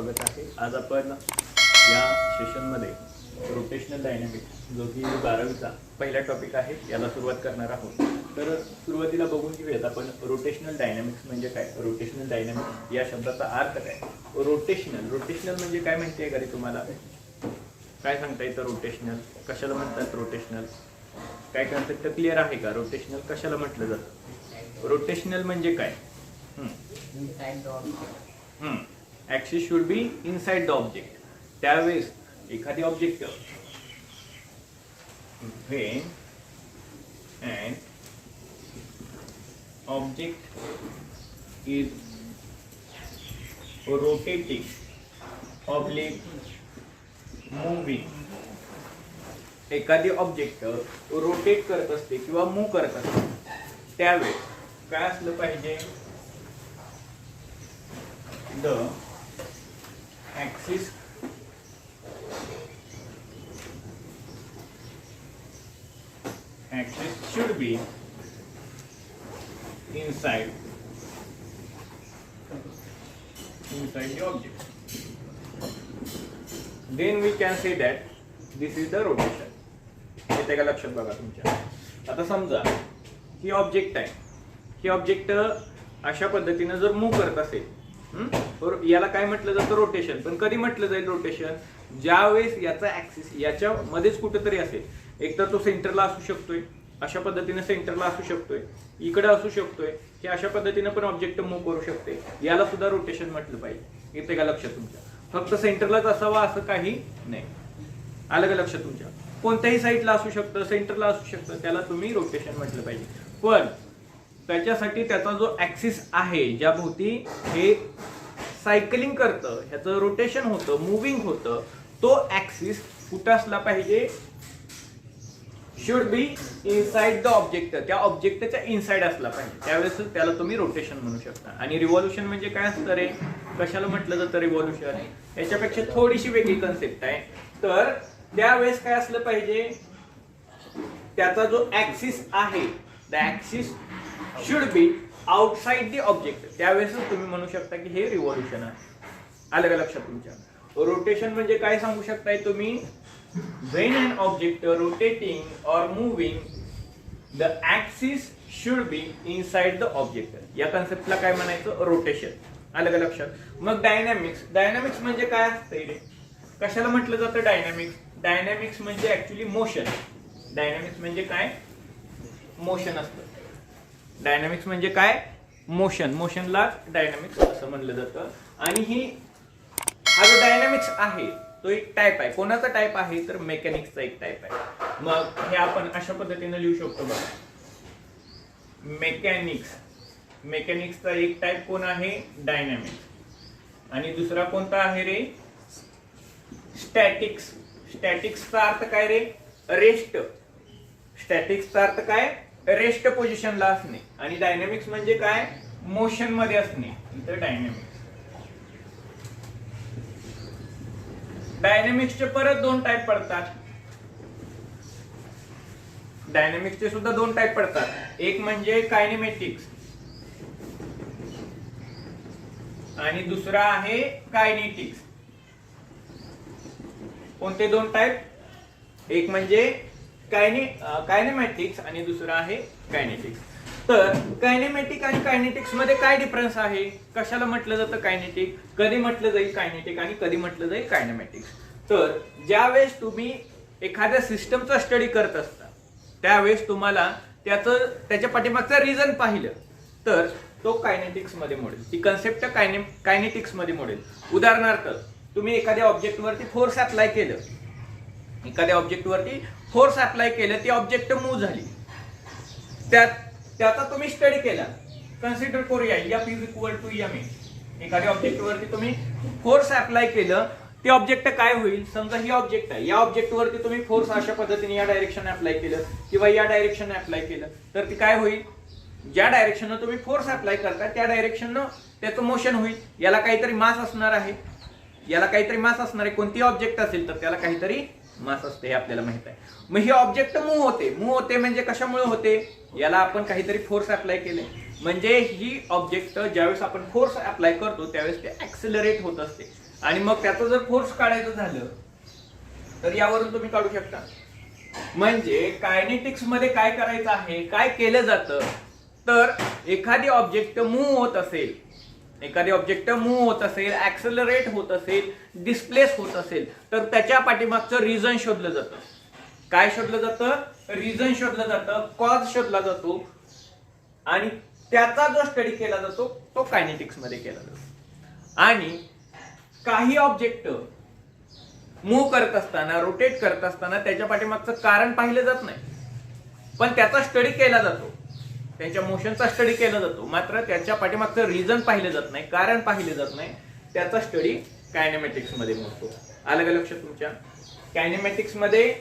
स्वागत आहे। आज आपण या सेशनमध्ये रोटेशनल डायनॅमिक्स जो की 12वीचा पहिला टॉपिक आहे याला सुरुवात करणार आहोत। तर सुरुवातीला बघून घेऊयात आपण रोटेशनल डायनॅमिक्स म्हणजे काय। रोटेशनल डायनॅमिक्स या शब्दाचा अर्थ काय। रोटेशनल म्हणजे काय माहिती आहे का रे तुम्हाला? काय सांगता येतं रोटेशनल कशाला म्हणतात? रोटेशनल काय कन्सेप्ट क्लिअर आहे का? रोटेशनल कशाला म्हटलं जातं? रोटेशनल म्हणजे काय? Axis should be inside the object. त्यावेळेस एखादी object when an object is rotating oblique moving, एखादी ऑब्जेक्ट रोटेट करत असते किंवा मूव्ह करत असते त्यावेळेस काय असलं पाहिजे? The axis should be inside the object. Then we can say that this is the rotation. येते का लक्षात बघा तुमच्या? आता समजा ही ऑब्जेक्ट आहे, ही ऑब्जेक्ट अशा पद्धतीने जर मूव्ह करत असेल याला काय म्हटलं जातं? रोटेशन। पण कधी म्हटलं जाईल रोटेशन? ज्यावेळेस याचा ऍक्सिस याच्या मध्येच कुठेतरी असेल, एकतर तो सेंटरला असू शकतोय, अशा पद्धतीने सेंटरला असू शकतोय, इकडे असू शकतोय, हे अशा पद्धतीने पण ऑब्जेक्ट मूव्ह करू शकते, याला सुद्धा रोटेशन म्हटलं पाहिजे। येते का लक्षात तुमच्या? फक्त सेंटरलाच असावा असं काही नाही। आलं का लक्षात तुमच्या? कोणत्याही साईडला असू शकतं, सेंटरला असू शकतं, त्याला तुम्ही रोटेशन म्हटलं पाहिजे। पण त्याच्यासाठी त्याचा जो ऍक्सिस आहे ज्या भोवती हे सायकलिंग करतं, ह्याचं रोटेशन होतं, मुव्हिंग होतं, तो ऍक्सिस कुठं असला पाहिजे? Should be inside the object. त्या ऑब्जेक्टच्या इनसाइड असला पाहिजे, त्यावेळेस त्याला तुम्ही रोटेशन म्हणू शकता। आणि रिव्हॉल्युशन म्हणजे काय असतं रे? कशाला म्हटलं जातं रिव्हॉल्युशन? याच्यापेक्षा थोडीशी वेगळी कन्सेप्ट आहे। तर त्यावेळेस काय असलं पाहिजे? त्याचा जो ऍक्सिस आहे, the axis should be outside the object, त्यावेळेस तुम्ही म्हणू शकता की हे रिव्हॉल्युशन आहे। आलं का लक्षात तुमच्या? रोटेशन म्हणजे काय सांगू शकताय तुम्ही? When an object rotating or moving, the axis should be inside the object. या कन्सेप्टला काय म्हणायचं? रोटेशन। आलं का लक्षात? मग डायनॅमिक्स म्हणजे काय असतं रे? कशाला म्हटलं जातं डायनॅमिक्स? डायनॅमिक्स म्हणजे ऍक्च्युली मोशन। डायनॅमिक्स म्हणजे काय? मोशन असतं। डायनॅमिक्स म्हणजे काय? मोशन। मोशनला डायनॅमिक्स असं म्हणलं जातं। आणि हा जो डायनॅमिक्स आहे तो एक टाइप आहे। कोणाचा टाइप आहे? तर मेकॅनिक्सचा एक टाइप आहे। मग हे आपण अशा पद्धतीने लिहू शकतो बघा, मेकॅनिक्सचा एक टाइप कोण आहे? डायनॅमिक्स। आणि दुसरा कोणता आहे रे? स्टॅटिक्सचा अर्थ काय रे? रेस्ट। स्टॅटिक्सचा अर्थ काय? रेस्ट पोझिशनला असणे। आणि डायनॅमिक्स म्हणजे काय? मोशन मध्ये असणे। इथं डायनॅमिक्सचे परत दोन टाइप पडतात। डायनॅमिक्सचे सुद्धा दोन टाइप पडतात। एक म्हणजे कायनेमॅटिक्स आणि दुसरा आहे कायनेटिक्स। कोणते दोन टाइप? एक म्हणजे कायनेमॅटिक्स आणि दुसरा आहे कायनेटिक्स। तर कायनेमॅटिक आणि कायनेटिक्स मध्ये काय डिफरन्स आहे? कशाला म्हटलं जातं कायनेटिक? कधी म्हटलं जाईल कायनेटिक आणि कधी म्हटलं जाईल कायनेमॅटिक्स? तर ज्यावेळेस तुम्ही एखाद्या सिस्टमचा स्टडी करत असता त्यावेळेस तुम्हाला त्याच्या पाठीमागचा रिझन पाहिलं तर तो कायनेटिक्स मध्ये मोडेल, ती कन्सेप्ट कायनेटिक्स मध्ये मोडेल। उदाहरणार्थ तुम्ही एखाद्या ऑब्जेक्टवरती फोर्स अप्लाय केलं, ती ऑब्जेक्ट मूव्ह झाली, त्याचा तुम्ही स्टडी केला। कन्सिडर करूया F = ma। एखाद्या ऑब्जेक्टवरती तुम्ही फोर्स अप्लाय केलं, ते ऑब्जेक्ट काय होईल? समजा ही ऑब्जेक्ट आहे, या ऑब्जेक्टवरती तुम्ही फोर्स अशा पद्धतीने या डायरेक्शन अप्लाय केलं किंवा या डायरेक्शन अप्लाय केलं तर ती काय होईल? ज्या डायरेक्शननं तुम्ही फोर्स अप्लाय करता त्या डायरेक्शननं त्याचं मोशन होईल। याला काहीतरी मास असणार आहे, कोणती ऑब्जेक्ट असेल तर त्याला काहीतरी मास असते हे आपल्याला माहित आहे। मग ही ऑब्जेक्ट मूव्ह होते म्हणजे कशामुळे होते? याला आपण काहीतरी फोर्स अप्लाय केले, म्हणजे ही ऑब्जेक्ट ज्यावेळेस आपण फोर्स अप्लाय करतो त्यावेळेस ते ऍक्सेलरेट होत असते। आणि मग त्याचं जर फोर्स काढायचं झालं तर यावरून तुम्ही काढू शकता. म्हणजे कायनेटिक्स मध्ये काय करायचं आहे, काय केलं जातं, तर एखादी ऑब्जेक्ट मूव्ह होत असेल, ऍक्सेलरेट होत असेल, डिस्प्लेस होत असेल, तर त्याच्या पाठीमागचं रिझन शोधलं जातं. काय शोधलं जातं? रिझन शोधलं जातं, कॉज शोधला जातो, आणि त्याचा जो स्टडी केला जातो तो कायनेटिक्स मध्ये केला जातो. आणि काही ऑब्जेक्ट मूव्ह करत असताना, रोटेट करत असताना त्याच्या पाठीमागचं कारण पाहिलं जात नाही, पण त्याचा स्टडी केला जातो, त्यांच्या मोशनचा स्टडी केला जातो, मात्र त्याच्या पाठीमागचं रिझन पाहिलं जात नाही, कारण पाहिलं जात नाही. त्याचा स्टडी कायनेमॅटिक्स मध्ये होतो. आलं का लक्षात तुमच्या? कायनेमॅटिक्स मध्ये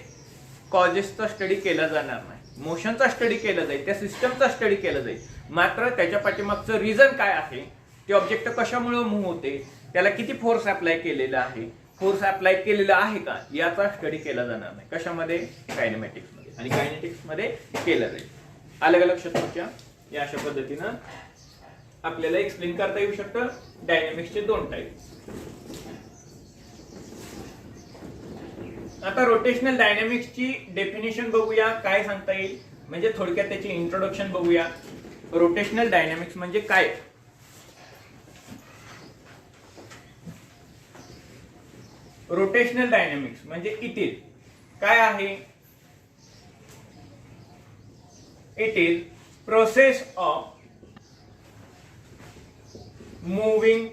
कॉजेसचा स्टडी केला जाणार नाही, मोशनचा स्टडी केला जाईल, त्या सिस्टमचा स्टडी केला जाईल, मात्र त्याच्या पाठीमागचं रिझन काय आहे, ते ऑब्जेक्ट कशामुळे मूव्ह होते, त्याला किती फोर्स अप्लाय केलेला आहे, फोर्स अप्लाय केलेला आहे का, याचा स्टडी केला जाणार नाही. कशामध्ये? कायनेमॅटिक्स मध्ये. आणि कायनेटिक्स मध्ये केलं जाईल. आलं का लक्षात तुमच्या? या अशा पद्धतीनं आपल्याला एक्सप्लेन करता येऊ शकतं डायनॅमिक्सचे दोन टाईप. आता रोटेशनल डायनॅमिक्सची डेफिनेशन बघूया, काय सांगता येईल, म्हणजे थोडक्यात त्याची इंट्रोडक्शन बघूया. रोटेशनल डायनॅमिक्स म्हणजे काय? रोटेशनल डायनॅमिक्स म्हणजे इट इज काय आहे? It is process of moving,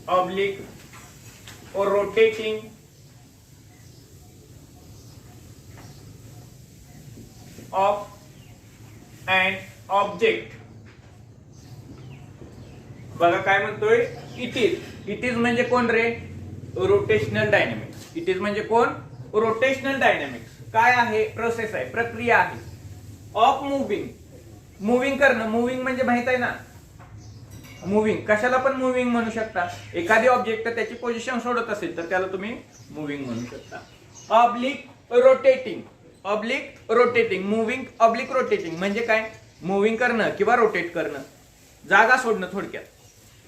oblique or rotating of an object. बघा काय म्हणतोय? इट इज म्हणजे कोण रे? Rotational dynamics. इट इज म्हणजे कोण? Rotational dynamics. काय आहे? प्रोसेस आहे, प्रक्रिया आहे. ऑफ मुव्हिंग करणं. मुव्हिंग म्हणजे माहित आहे ना, मुव्हिंग कशाला पण मुव्हिंग म्हणू शकता. एखादी ऑब्जेक्ट त्याची पोझिशन सोडत असेल तर त्याला तुम्ही मुव्हिंग म्हणू शकता. Oblique rotating. Moving oblique rotating म्हणजे काय? मुव्हिंग करणं किंवा रोटेट करणं, जागा सोडणं थोडक्यात.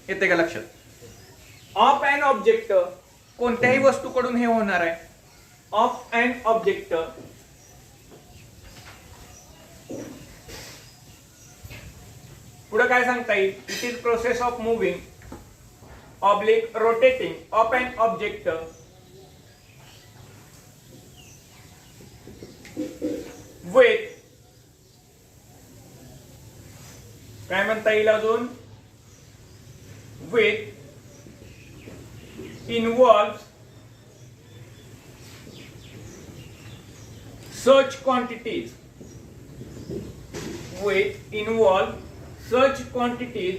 येते का लक्षात? ऑफ अन ऑब्जेक्ट, कोणत्याही वस्तूकडून हे होणार आहे. ऑफ अन ऑब्जेक्ट पुढे काय सांगता येईल? It is process of moving, oblique rotating of an object with, काय म्हणता येईल अजून? With involves such quantities,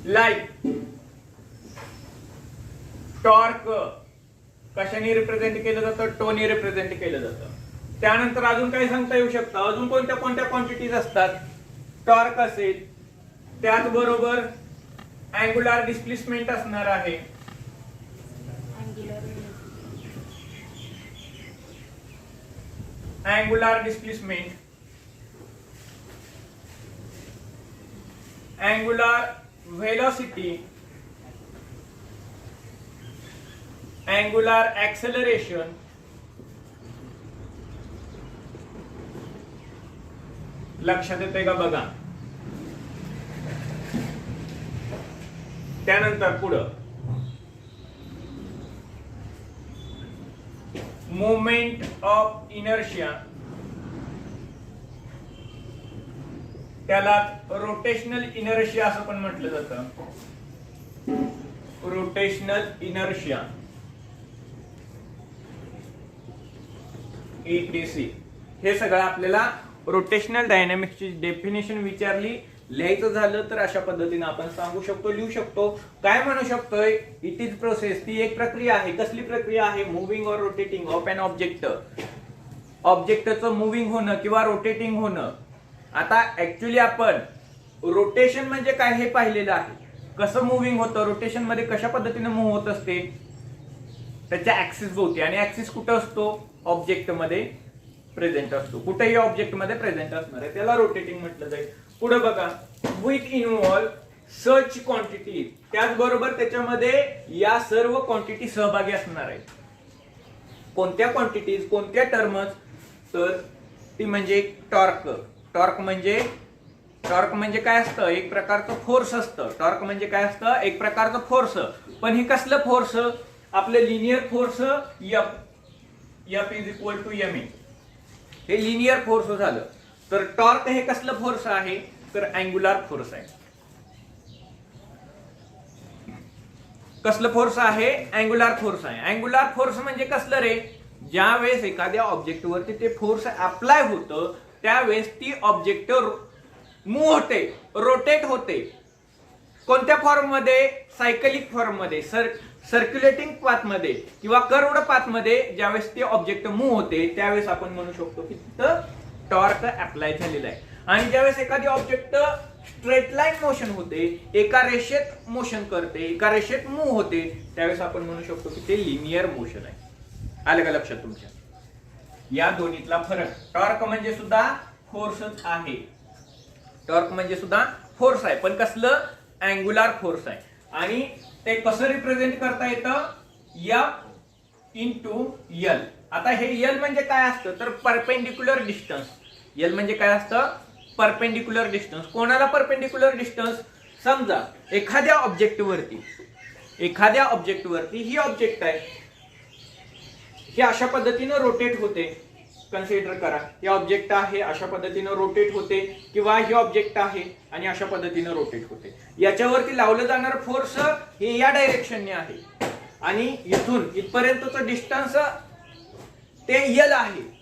like torque. कशाने रिप्रेझेंट केलं जातं? टोने रिप्रेझेंट केलं जातं. त्यानंतर अजून काय सांगता येऊ शकतं? अजून कोणत्या कोणत्या क्वांटिटीज असतात? टॉर्क असेल, त्याचबरोबर अँगुलर डिस्प्लेसमेंट असणार आहे. Angular displacement, angular velocity, angular acceleration, लक्षात येते का बघा. त्यानंतर पुढं मोमेंट ऑफ इनर्शिया, त्याला रोटेशनल इनर्शिया असं पण म्हटलं जातं. Rotational inertia, ETC. हे सगळं आपल्याला रोटेशनल डायनॅमिक्सची डेफिनेशन विचारली, लिहायचं झालं तर अशा पद्धतीने आपण सांगू शकतो, लिहू शकतो. काय म्हणू शकतोय? इट इज प्रोसेस, ती एक प्रक्रिया आहे. कसली प्रक्रिया आहे? Moving or rotating of an object. ऑब्जेक्टचं मुव्हिंग होणं किंवा रोटेटिंग होणं. आता ऍक्च्युली आपण रोटेशन म्हणजे काय हे पाहिलेलं आहे. कसं मुव्हिंग होतं, रोटेशन मध्ये कशा पद्धतीने मूव्ह होत असते, त्याच्या ऍक्सिस भोवती. आणि ऍक्सिस कुठं असतो? ऑब्जेक्ट मध्ये प्रेझेंट असतो. कुठेही ऑब्जेक्ट मध्ये प्रेझेंट असणार आहे, त्याला रोटेटिंग म्हटलं जाईल. पुढे बघा, विथ इन्व्हॉल्व सच क्वांटिटी, त्याचबरोबर त्याच्यामध्ये या सर्व क्वांटिटी सहभागी असणार आहेत. कोणत्या क्वांटिटीज, कोणत्या टर्मज, तर ती म्हणजे टॉर्क. टॉर्क म्हणजे काय असतं? एक प्रकारचं फोर्स असतं. टॉर्क म्हणजे काय असतं? एक प्रकारचं फोर्स. पण हे कसलं फोर्स? आपलं linear force F is equal to ma. हे लिनियर फोर्स झालं. तर टॉर्क हे कसलं फोर्स आहे? तर अँग्युलर फोर्स आहे. कसलं फोर्स आहे? अँग्युलर फोर्स आहे. अँग्युलर फोर्स म्हणजे कसलं रे? ज्या वेळेस एखाद्या ऑब्जेक्ट वरती ते फोर्स अप्लाय होतं त्यावेळेस ती ऑब्जेक्ट मूव्ह होते, रोटेट होते. कोणत्या फॉर्म मध्ये? सायकलिक फॉर्म मध्ये, सर्क्युलेटिंग पाथ मध्ये किंवा कर्वड पाथ मध्ये ज्यावेळेस ते ऑब्जेक्ट मूव्ह होते त्यावेळेस आपण म्हणू शकतो की तिथं टॉर्क अप्लाय झालेला आहे. आणि ज्यावेळेस एखादी ऑब्जेक्ट स्ट्रेट लाईन मोशन होते, एका रेषेत मोशन करते, एका रेषेत मूव्ह होते, त्यावेळेस आपण म्हणू शकतो की ते लिनियर मोशन आहे. आलं का लक्षात तुमच्या? या दोन्हीतला फरक. टॉर्क म्हणजे सुद्धा फोर्सच आहे. टॉर्क म्हणजे सुद्धा फोर्स आहे, पण कसलं? अँग्युलर फोर्स आहे. आणि ते कसं रिप्रेझेंट करता येतं? F into L. आता हे L म्हणजे काय असतं? तर परपेंडिक्युलर डिस्टन्स. L म्हणजे काय असतं? Perpendicular distance. कोणाला परपेंडिक्युलर डिस्टन्स? समजा एखाद्या ऑब्जेक्ट वरती ही ऑब्जेक्ट आहे, हे अशा पद्धतीनं रोटेट होते. कन्सिडर करा, हे ऑब्जेक्ट आहे, अशा पद्धतीनं रोटेट होते, किंवा हे ऑब्जेक्ट आहे आणि अशा पद्धतीनं रोटेट होते. याच्यावरती लावलं जाणार फोर्स हे या डायरेक्शनने आहे आणि इथून इथपर्यंतचं डिस्टन्स ते L आहे.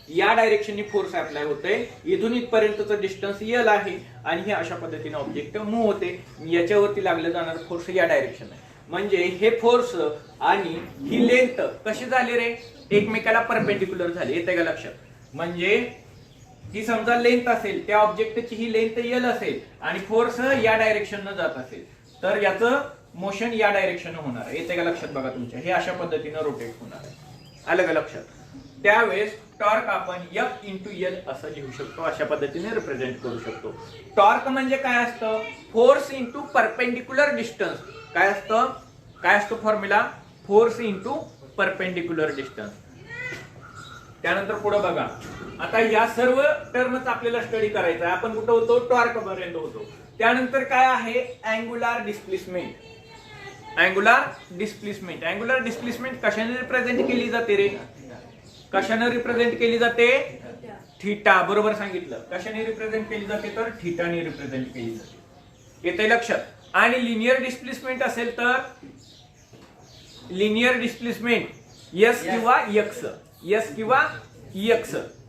या डायरेक्शनने फोर्स अप्लाय होतोय, इथून इथपर्यंतचं डिस्टन्स L आहे आणि हे अशा पद्धतीने ऑब्जेक्ट मूव्ह होते. याच्यावरती लागलं जाणार फोर्स या डायरेक्शन आहे. म्हणजे हे फोर्स आणि ही लेंथ कशी झाली रे? एकमेकाला परपेंडिक्युलर झाली. येते का लक्षात? म्हणजे ही समजा लेंथ असेल, त्या ऑब्जेक्टची ही लेंथ L असेल आणि फोर्स या डायरेक्शननं जात असेल, तर याचं मोशन या डायरेक्शननं होणार. येते का लक्षात? बघा तुमच्या, हे अशा पद्धतीनं रोटेट होणार आहे. आलं का लक्षात? त्यावेळेस टॉर्क आपण F इंटू L असं लिहू शकतो, अशा पद्धतीने रिप्रेझेंट करू शकतो. टॉर्क म्हणजे काय असतं? Force into perpendicular distance. काय असतं formula? Force into perpendicular distance. त्यानंतर पुढे बघा, आता या सर्व टर्मच आपल्याला स्टडी करायचं आहे. आपण कुठं होतो? टॉर्क पर्यंत होतो. त्यानंतर काय आहे? Angular displacement. अँग्युलर डिस्प्लेसमेंट कशाने रिप्रेझेंट केली जाते रे? कशाने रिप्रेझेंट केली जाते? थीटा. बरोबर सांगितलं. कशाने रिप्रेझेंट केली जाते? तर थीटाने रिप्रेझेंट केली जाते. येते लक्षात? आणि लिनियर डिस्प्लेसमेंट असेल तर लिनियर डिस्प्लेसमेंट S किंवा X.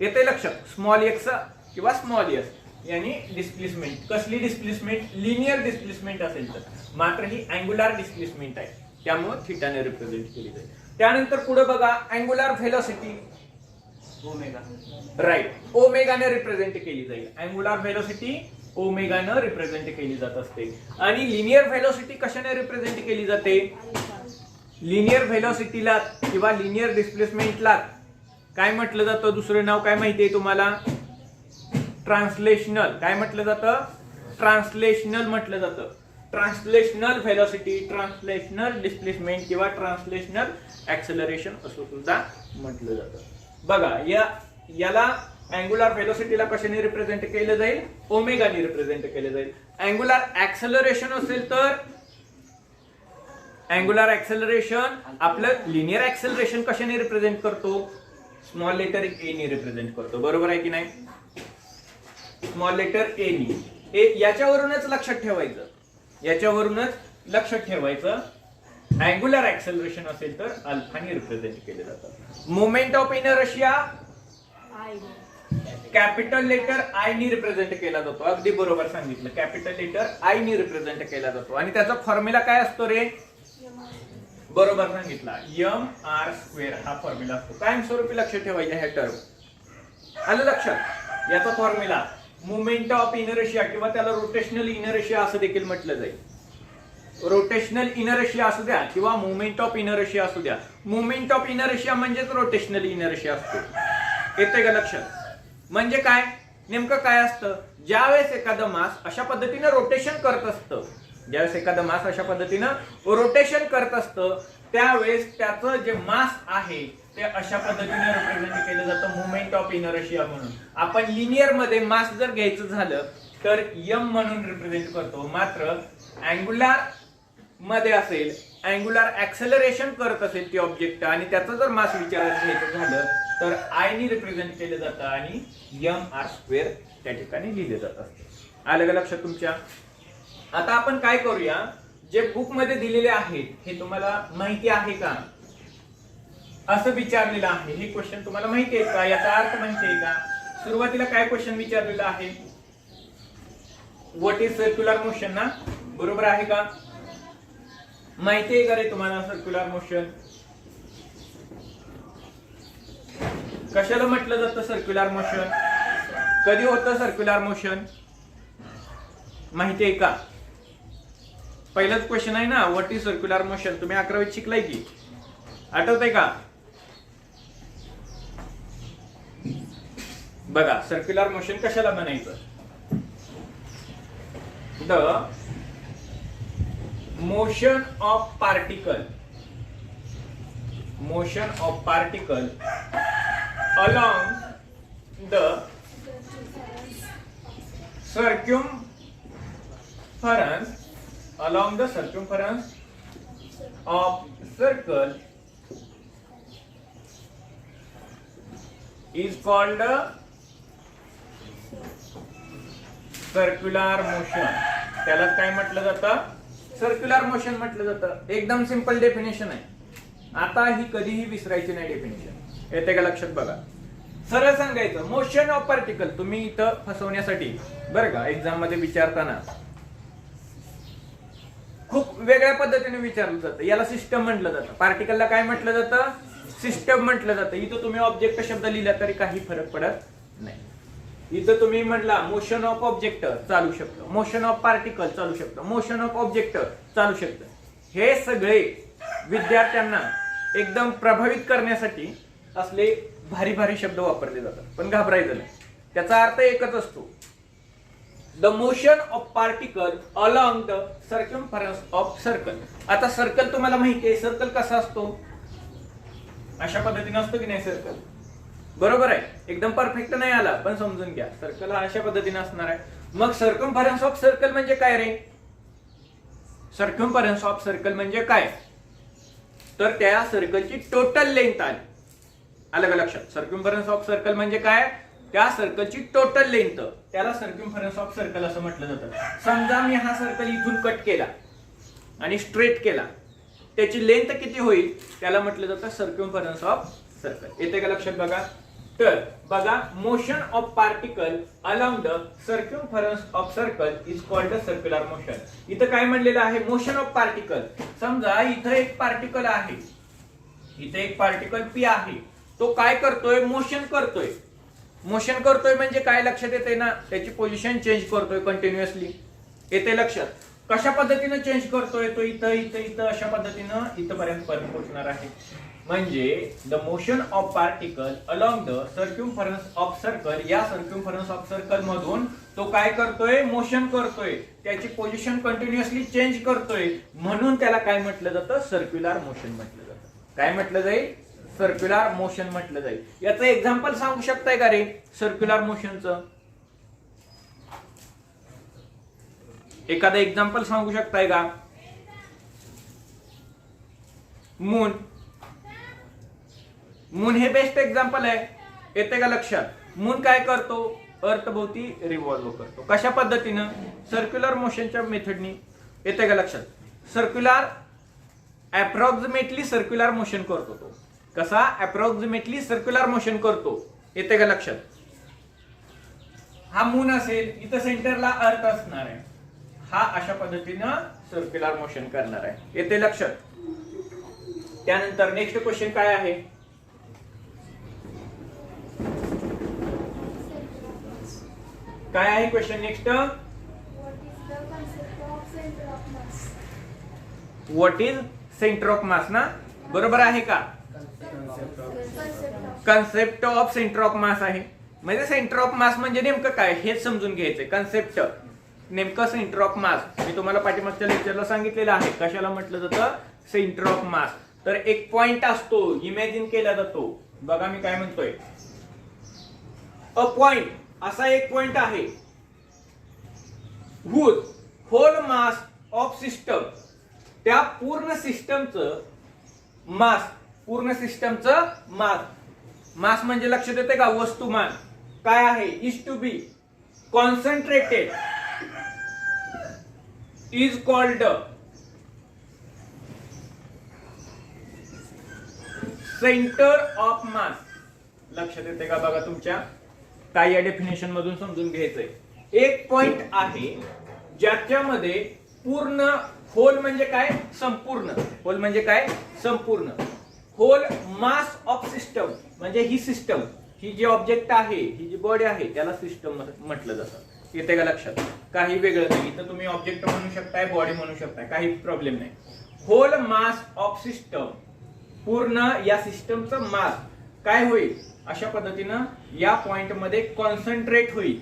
येते लक्षात? स्मॉल x किंवा स्मॉल s यानी डिस्प्लेसमेंट. कसली डिस्प्लेसमेंट? लिनियर डिस्प्लेसमेंट असेल तर. मात्र ही अँग्युलर डिस्प्लेसमेंट आहे, त्यामुळे थीटाने रिप्रेझेंट केली जाईल. त्यानंतर पुढे बघा, अँग्युलर व्हेलॉसिटी ओमेगा. राईट, ओमेगाने रिप्रेझेंट केली जाईल. अँग्युलर व्हेलॉसिटी ओमेगाने रिप्रेझेंट केली जात असते. आणि लिनियर व्हेलॉसिटी कशाने रिप्रेझेंट केली जाते? लिनियर व्हेलॉसिटीला किंवा लिनियर डिस्प्लेसमेंटला काय म्हटलं जातं? दुसरं नाव काय माहितीये तुम्हाला? ट्रान्सलेशनल. काय म्हटलं जातं? ट्रान्सलेशनल म्हटलं जातं. ट्रान्सलेशनल व्हेलॉसिटी, ट्रान्सलेशनल डिस्प्लेसमेंट किंवा ट्रान्सलेशनल ऍक्सेलरेशन असं सुद्धा म्हटलं जातं. बघा, याला अँग्युलर व्हेलॉसिटीला कशाने रिप्रेझेंट केलं जाईल? ओमेगाने रिप्रेझेंट केलं जाईल. अँग्युलर ऍक्सेलरेशन असेल तर अँग्युलर ऍक्सेलरेशन आपलं लिनियर ऍक्सेलरेशन कशाने रिप्रेझेंट करतो? स्मॉल लेटर ए ने रिप्रेझेंट करतो. बरोबर आहे की नाही? स्मॉल लेटर ए ने. याच्यावरूनच लक्षात ठेवायचं. अँग्युलर ऍक्सेलरेशन असेल तर अल्फाने रिप्रेझेंट केले जातं. Moment of inertia capital letter I ने रिप्रेझेंट केला जातो. अगदी बरोबर सांगितलं. कॅपिटल लेटर आय ने रिप्रेझेंट केला जातो. आणि त्याचा फॉर्म्युला काय असतो रे? बरोबर सांगितला, mr² हा फॉर्म्युला असतो. कायमस्वरूपी लक्षात ठेवायचे हे टर्म. आलं लक्षात? याचा फॉर्म्युला मोमेंट ऑफ इनर्शिया किंवा त्याला रोटेशनल इनर्शिया असं देखील म्हटलं जाईल. रोटेशनल इनर्शिया असू द्या किंवा मोमेंट ऑफ इनर्शिया असू द्या. मोमेंट ऑफ इनर्शिया म्हणजेच रोटेशनल इनर्शिया असतो. येते का लक्षात? म्हणजे काय? नेमकं काय असतं, ज्यावेळेस एखादं मास अशा पद्धतीनं रोटेशन करत असतं, ज्यावेळेस एखादं मास अशा पद्धतीनं रोटेशन करत असतं, त्यावेळेस त्याचं जे मास आहे ते अशा पद्धतीने रिप्रेझेंट केलं जातं मोमेंट ऑफ इनर्शिया म्हणून. आपण लिनियर मध्ये मास जर घ्यायचं झालं तर m म्हणून रिप्रेझेंट करतो, मात्र अँग्युलर मध्ये असेल, अँग्युलर ऍक्सेलरेशन करत असेल ती ऑब्जेक्ट आणि त्याचं जर मास विचारात घ्यायचं झालं तर I ने रिप्रेझेंट केलं जातं आणि mr² त्या ठिकाणी लिहिले जात असते. आलं का लक्षात तुमच्या? आता आपण काय करूया, जे बुक मध्ये दिलेले आहेत हे तुम्हाला माहिती आहे का असं विचारलेलं आहे. हे क्वेश्चन तुम्हाला माहिती आहे का, याचा अर्थ माहिती आहे का? सुरुवातीला काय क्वेश्चन विचारलेलं आहे, व्हॉट इज सर्क्युलर मोशन ना, बरोबर आहे का? माहिती आहे का रे तुम्हाला सर्क्युलर मोशन? कशाला म्हटलं जातं सर्क्युलर मोशन? कधी होतं सर्क्युलर मोशन माहिती आहे का? पहिलाच क्वेश्चन आहे ना, व्हॉट इज सर्क्युलर मोशन. तुम्ही 11वीत शिकलाय की, आठवतंय का? बघा सर्क्युलर मोशन कशाला म्हणायचं, the motion of particle, motion of particle along the circumference, along the circumference of circle is called circular motion. त्याला काय म्हटलं जातं, सर्क्युलर मोशन म्हटलं जातं. एकदम सिंपल डेफिनेशन आहे, आता ही कधीही विसरायची नाही डेफिनेशन. येते का लक्षात? बघा सरळ सांगायचं, मोशन ऑफ पार्टिकल. तुम्ही इथं फसवण्यासाठी बरं का एक्झाम मध्ये विचारताना खूप वेगळ्या पद्धतीने विचारलं जातं. याला सिस्टम म्हटलं जातं, पार्टिकलला काय म्हटलं जातं, सिस्टम म्हटलं जातं. इथं तुम्ही ऑब्जेक्ट शब्द लिहिला तरी काही फरक पडत नाही. इथं तुम्ही म्हटला मोशन ऑफ ऑब्जेक्ट चालू शकतं, मोशन ऑफ पार्टिकल चालू शकतं, मोशन ऑफ ऑब्जेक्ट चालू शकतं. हे सगळे विद्यार्थ्यांना एकदम प्रभावित करण्यासाठी असले भारी भारी शब्द वापरले जातात, पण घाबरायचं नाही. त्याचा अर्थ एकच असतो, the motion of particle along the circumference of circle. आता सर्कल तुम्हाला माहिती आहे, सर्कल कसा असतो, अशा पद्धतीने असतो की नाही सर्कल, बरोबर आहे. एकदम परफेक्ट नाही आला पण समजून घ्या, सर्कल हा अशा पद्धतीने असणार आहे. मग सर्कम्फरन्स ऑफ सर्कल म्हणजे काय रे? सर्कम्फरन्स ऑफ सर्कल म्हणजे काय, तर त्या सर्कलची टोटल लेंथ आली. आलं का लक्षात? सर्कम्फरन्स ऑफ सर्कल म्हणजे काय, त्या सर्कलची टोटल लेंथ, त्याला सर्कम्फरन्स ऑफ सर्कल असं म्हटलं जातं. समजा मी हा सर्कल इथून कट केला आणि स्ट्रेट केला, त्याची लेंथ किती होईल त्याला म्हटलं जातं सर्कम्फरन्स ऑफ सर्कल. येते का लक्षात? बघा तर बघा, motion of particle along the circumference of circle is called the circular motion. इथं काय म्हणलेलं आहे, मोशन ऑफ पार्टिकल. समजा इथं एक पार्टिकल आहे, इथे एक पार्टिकल पी आहे, तो काय करतोय, मोशन करतोय. मोशन करतोय म्हणजे काय लक्षात येते ना, त्याची पोझिशन चेंज करतोय कंटिन्युअसली. येते लक्षात? कशा पद्धतीने चेंज करतोय तो, इथं इथं इथं अशा पद्धतीनं इथपर्यंत पोहोचणार आहे. म्हणजे the motion of particle along the circumference of circle, या सर्क्युम्फरन्स ऑफ सर्कल मधून तो काय करतोय, मोशन करतोय, त्याची पोझिशन कंटिन्युअसली चेंज करतोय, म्हणून त्याला काय म्हटलं जातं, सर्क्युलर मोशन म्हटलं जातं. काय म्हटलं जाईल, सर्क्युलर मोशन म्हटलं जाईल. याचं एक्झाम्पल सांगू शकताय का रे सर्क्युलर मोशनचं? एखादं एक्झाम्पल सांगू शकताय का? मून, मून हे बेस्ट एक्झाम्पल आहे. येते का लक्षात? मून काय करतो, अर्थभोवती रिव्हॉल्व करतो. कशा पद्धतीनं, सर्क्युलर मोशनच्या मेथडनी. येते का लक्षात? सर्क्युलर अप्रॉक्सिमेटली सर्क्युलर मोशन करतो तो. कसा? अप्रॉक्सिमेटली सर्क्युलर मोशन करतो. येते का लक्षात? हा मून असेल, इथं सेंटरला अर्थ असणार आहे, हा अशा पद्धतीनं सर्क्युलर मोशन करणार आहे. येते लक्षात? त्यानंतर नेक्स्ट क्वेश्चन काय आहे, काय आहे question next? What is centre of मास ना, बरोबर आहे का? कन्सेप्ट ऑफ सेंटर ऑफ मास आहे. म्हणजे सेंटर ऑफ मास म्हणजे नेमकं काय हेच समजून घ्यायचंय. कन्सेप्ट नेमकं सेंटर ऑफ मास मी तुम्हाला पाठीमागच्या लेक्चरला सांगितलेलं आहे. कशाला म्हटलं जातं सेंटर ऑफ मास. तर एक पॉइंट असतो, इमॅजिन केला जातो. बघा मी काय म्हणतोय, अ पॉइंट, असा एक पॉइंट आहे whose whole mass of system, त्या पूर्ण सिस्टमचं मास, पूर्ण सिस्टमचं मास, मास म्हणजे लक्षात येते का वस्तुमान काय आहे, is to be concentrated is called centre of mass. लक्षात येते का बघा तुमच्या, काय या डेफिनेशन मधून समजून घ्यायचंय. एक पॉइंट आहे ज्याच्यामध्ये पूर्ण, होल म्हणजे काय संपूर्ण, होल म्हणजे काय संपूर्ण, होल मास ऑफ सिस्टम म्हणजे ही सिस्टम, ही जी ऑब्जेक्ट आहे, ही जी बॉडी आहे त्याला सिस्टम म्हटलं जातं. येते का लक्षात, काही वेगळं नाही. इथं तुम्ही ऑब्जेक्ट म्हणू शकताय, बॉडी म्हणू शकताय, काही प्रॉब्लेम नाही. होल मास ऑफ सिस्टम, पूर्ण या सिस्टमचं मास काय होईल, अशा पद्धतीनं या पॉइंट मध्ये कॉन्सन्ट्रेट होईल.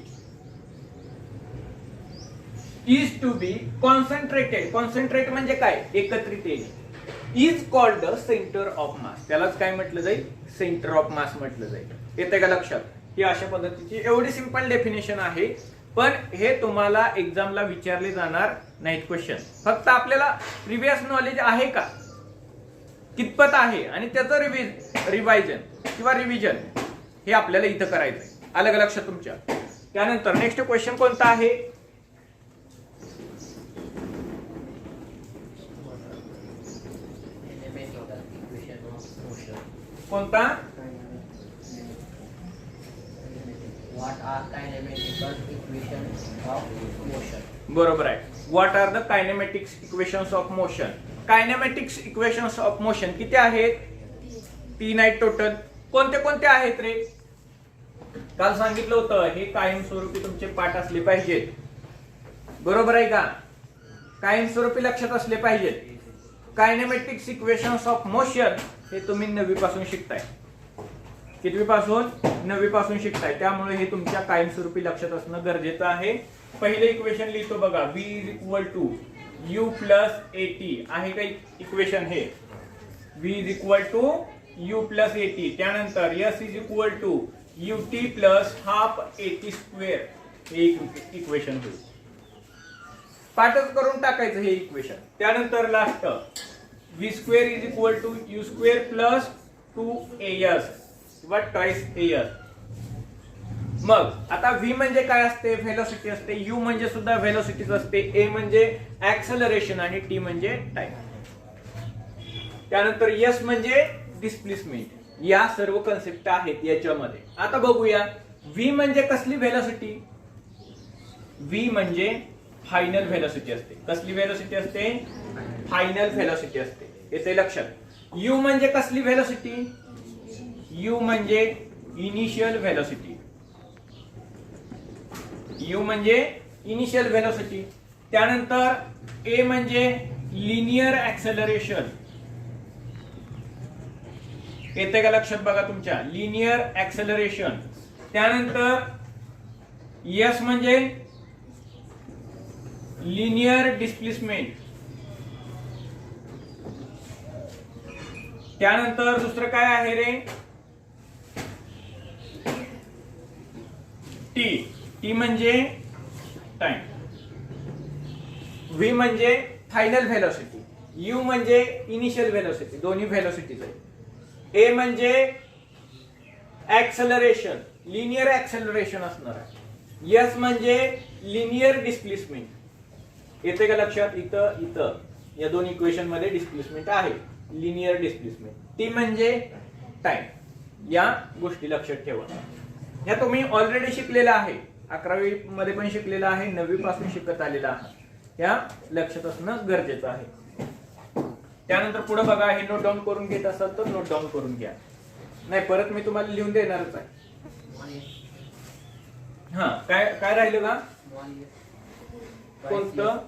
Is to be concentrated, concentrate म्हणजे काय एकत्रित येणे. Is called centre of mass, त्यालाच काय म्हटलं जाईल सेंटर ऑफ मास म्हटलं जाईल. येते का लक्षात. ही अशा पद्धतीची एवढी सिंपल डेफिनेशन आहे, पण हे तुम्हाला एक्झामला विचारले जाणार नाहीत क्वेश्चन. फक्त आपल्याला प्रिव्हियस नॉलेज आहे का कितपत आहे आणि त्याचं रिवायझन किंवा रिव्हिजन हे आपल्याला इथं करायचंय. आलं का लक्षात तुमच्या. त्यानंतर नेक्स्ट क्वेश्चन कोणता आहे, कोणता, What are kinematical equations of motion? बरोबर आहे. What are the kinematics equations of motion. Kinematics equations of motion किती आहेत, 3 आहेत टोटल. कोणते कोणते आहेत रे, काल सांगितलं होतं हे कायमस्वरूपी तुमचे पाठ असले पाहिजेत. बरोबर आहे का, कायमस्वरूपी लक्षात असले पाहिजेत. कायनेमॅटिक्स इक्वेशन्स ऑफ मोशन हे तुम्ही 9वी पासून शिकताय. कितवी पासून, 9वी पासून शिकताय. त्यामुळे हे तुमच्या कायमस्वरूपी लक्षात असणं गरजेचं आहे. पहिले इक्वेशन लिहितो बघा, v is equal to u plus A T आहे का इक्वेशन हे, v is equal to u plus A T. त्यानंतर s is equal to ut plus half A T square, हे इक्वेशन होईल. पाठच करून टाकायचं हे इक्वेशन. त्यानंतर last v square is equal to u square plus 2as किंवा ट्वाइस as. मग आता v म्हणजे काय असते, व्हेलॉसिटी असते. u म्हणजे सुद्धा व्हेलॉसिटीच असते. a म्हणजे ऍक्सेलरेशन आणि t म्हणजे टाइम. त्यानंतर s म्हणजे डिस्प्लेसमेंट. या सर्व कन्सेप्ट आहेत याच्यामध्ये. आता बघूया v म्हणजे कसली व्हेलॉसिटी. v म्हणजे फायनल व्हेलॉसिटी असते. कसली व्हेलॉसिटी असते, फायनल व्हेलॉसिटी असते. येते लक्षात. u म्हणजे कसली व्हेलॉसिटी, u म्हणजे इनिशियल व्हेलॉसिटी. u म्हणजे इनिशियल व्हेलॉसिटी. त्यानंतर a म्हणजे लिनियर ऍक्सेलरेशन. येते का लक्षात बघा तुमच्या, लिनियर ऍक्सेलरेशन. त्यानंतर s म्हणजे लिनियर डिस्प्लेसमेंट. त्यानंतर दुसरं काय आहे रे, टी म्हणजे टाइम. v म्हणजे फायनल व्हेलॉसिटी, u म्हणजे इनिशियल व्हेलॉसिटी, दोन्ही व्हेलॉसिटीज आहेत. a म्हणजे ऍक्सेलरेशन, लिनियर ऍक्सेलरेशन असणार आहे. s म्हणजे लिनियर डिस्प्लेसमेंट. येते का लक्षात. इथं या दोन इक्वेशन मध्ये डिस्प्लेसमेंट आहे, लिनियर डिस्प्लेसमेंट. टी म्हणजे टाइम. या गोष्टी लक्षात ठेवा. या तुम्ही ऑलरेडी शिकलेला आहे, 11वी मध्ये पण शिकलेला आहे, 9वी पासून शिकत आलेला आहे. या लक्षात असणं गरजेचं आहे. त्यानंतर पुढे बघा, हे नोट डाऊन करून घेत असाल तर नोट डाऊन करून घ्या, नाही परत मी तुम्हाला लिहून देणारच आहे. हा काय काय राहिलं का, कोणतं,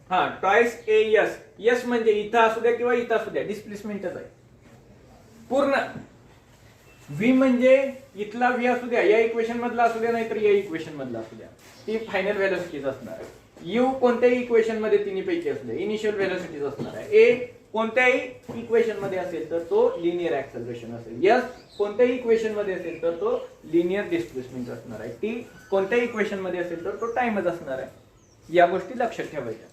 हा ट्वाइस एस. एस म्हणजे इथं असू द्या किंवा इथं असू द्या, डिस्प्लेसमेंटच आहे. पूर्ण व्ही म्हणजे इथला व्ही असू द्या, या इक्वेशन मधला असू द्या, नाहीतर या इक्वेशन मधला असू द्या, ती फायनल व्हेलॉसिटीज असणार आहे. यू कोणत्याही इक्वेशन मध्ये तिन्ही पैकी असू द्या, इनिशियल व्हेलॉसिटीज असणार आहे. ए कोणत्याही इक्वेशन मध्ये असेल तर तो लिनियर ऍक्सेलरेशन असेल. एस कोणत्याही इक्वेशन मध्ये असेल तर तो लिनियर डिस्प्लेसमेंट असणार आहे. टी कोणत्याही इक्वेशन मध्ये असेल तर तो टाइमच असणार आहे. या गोष्टी लक्षात ठेवायच्या.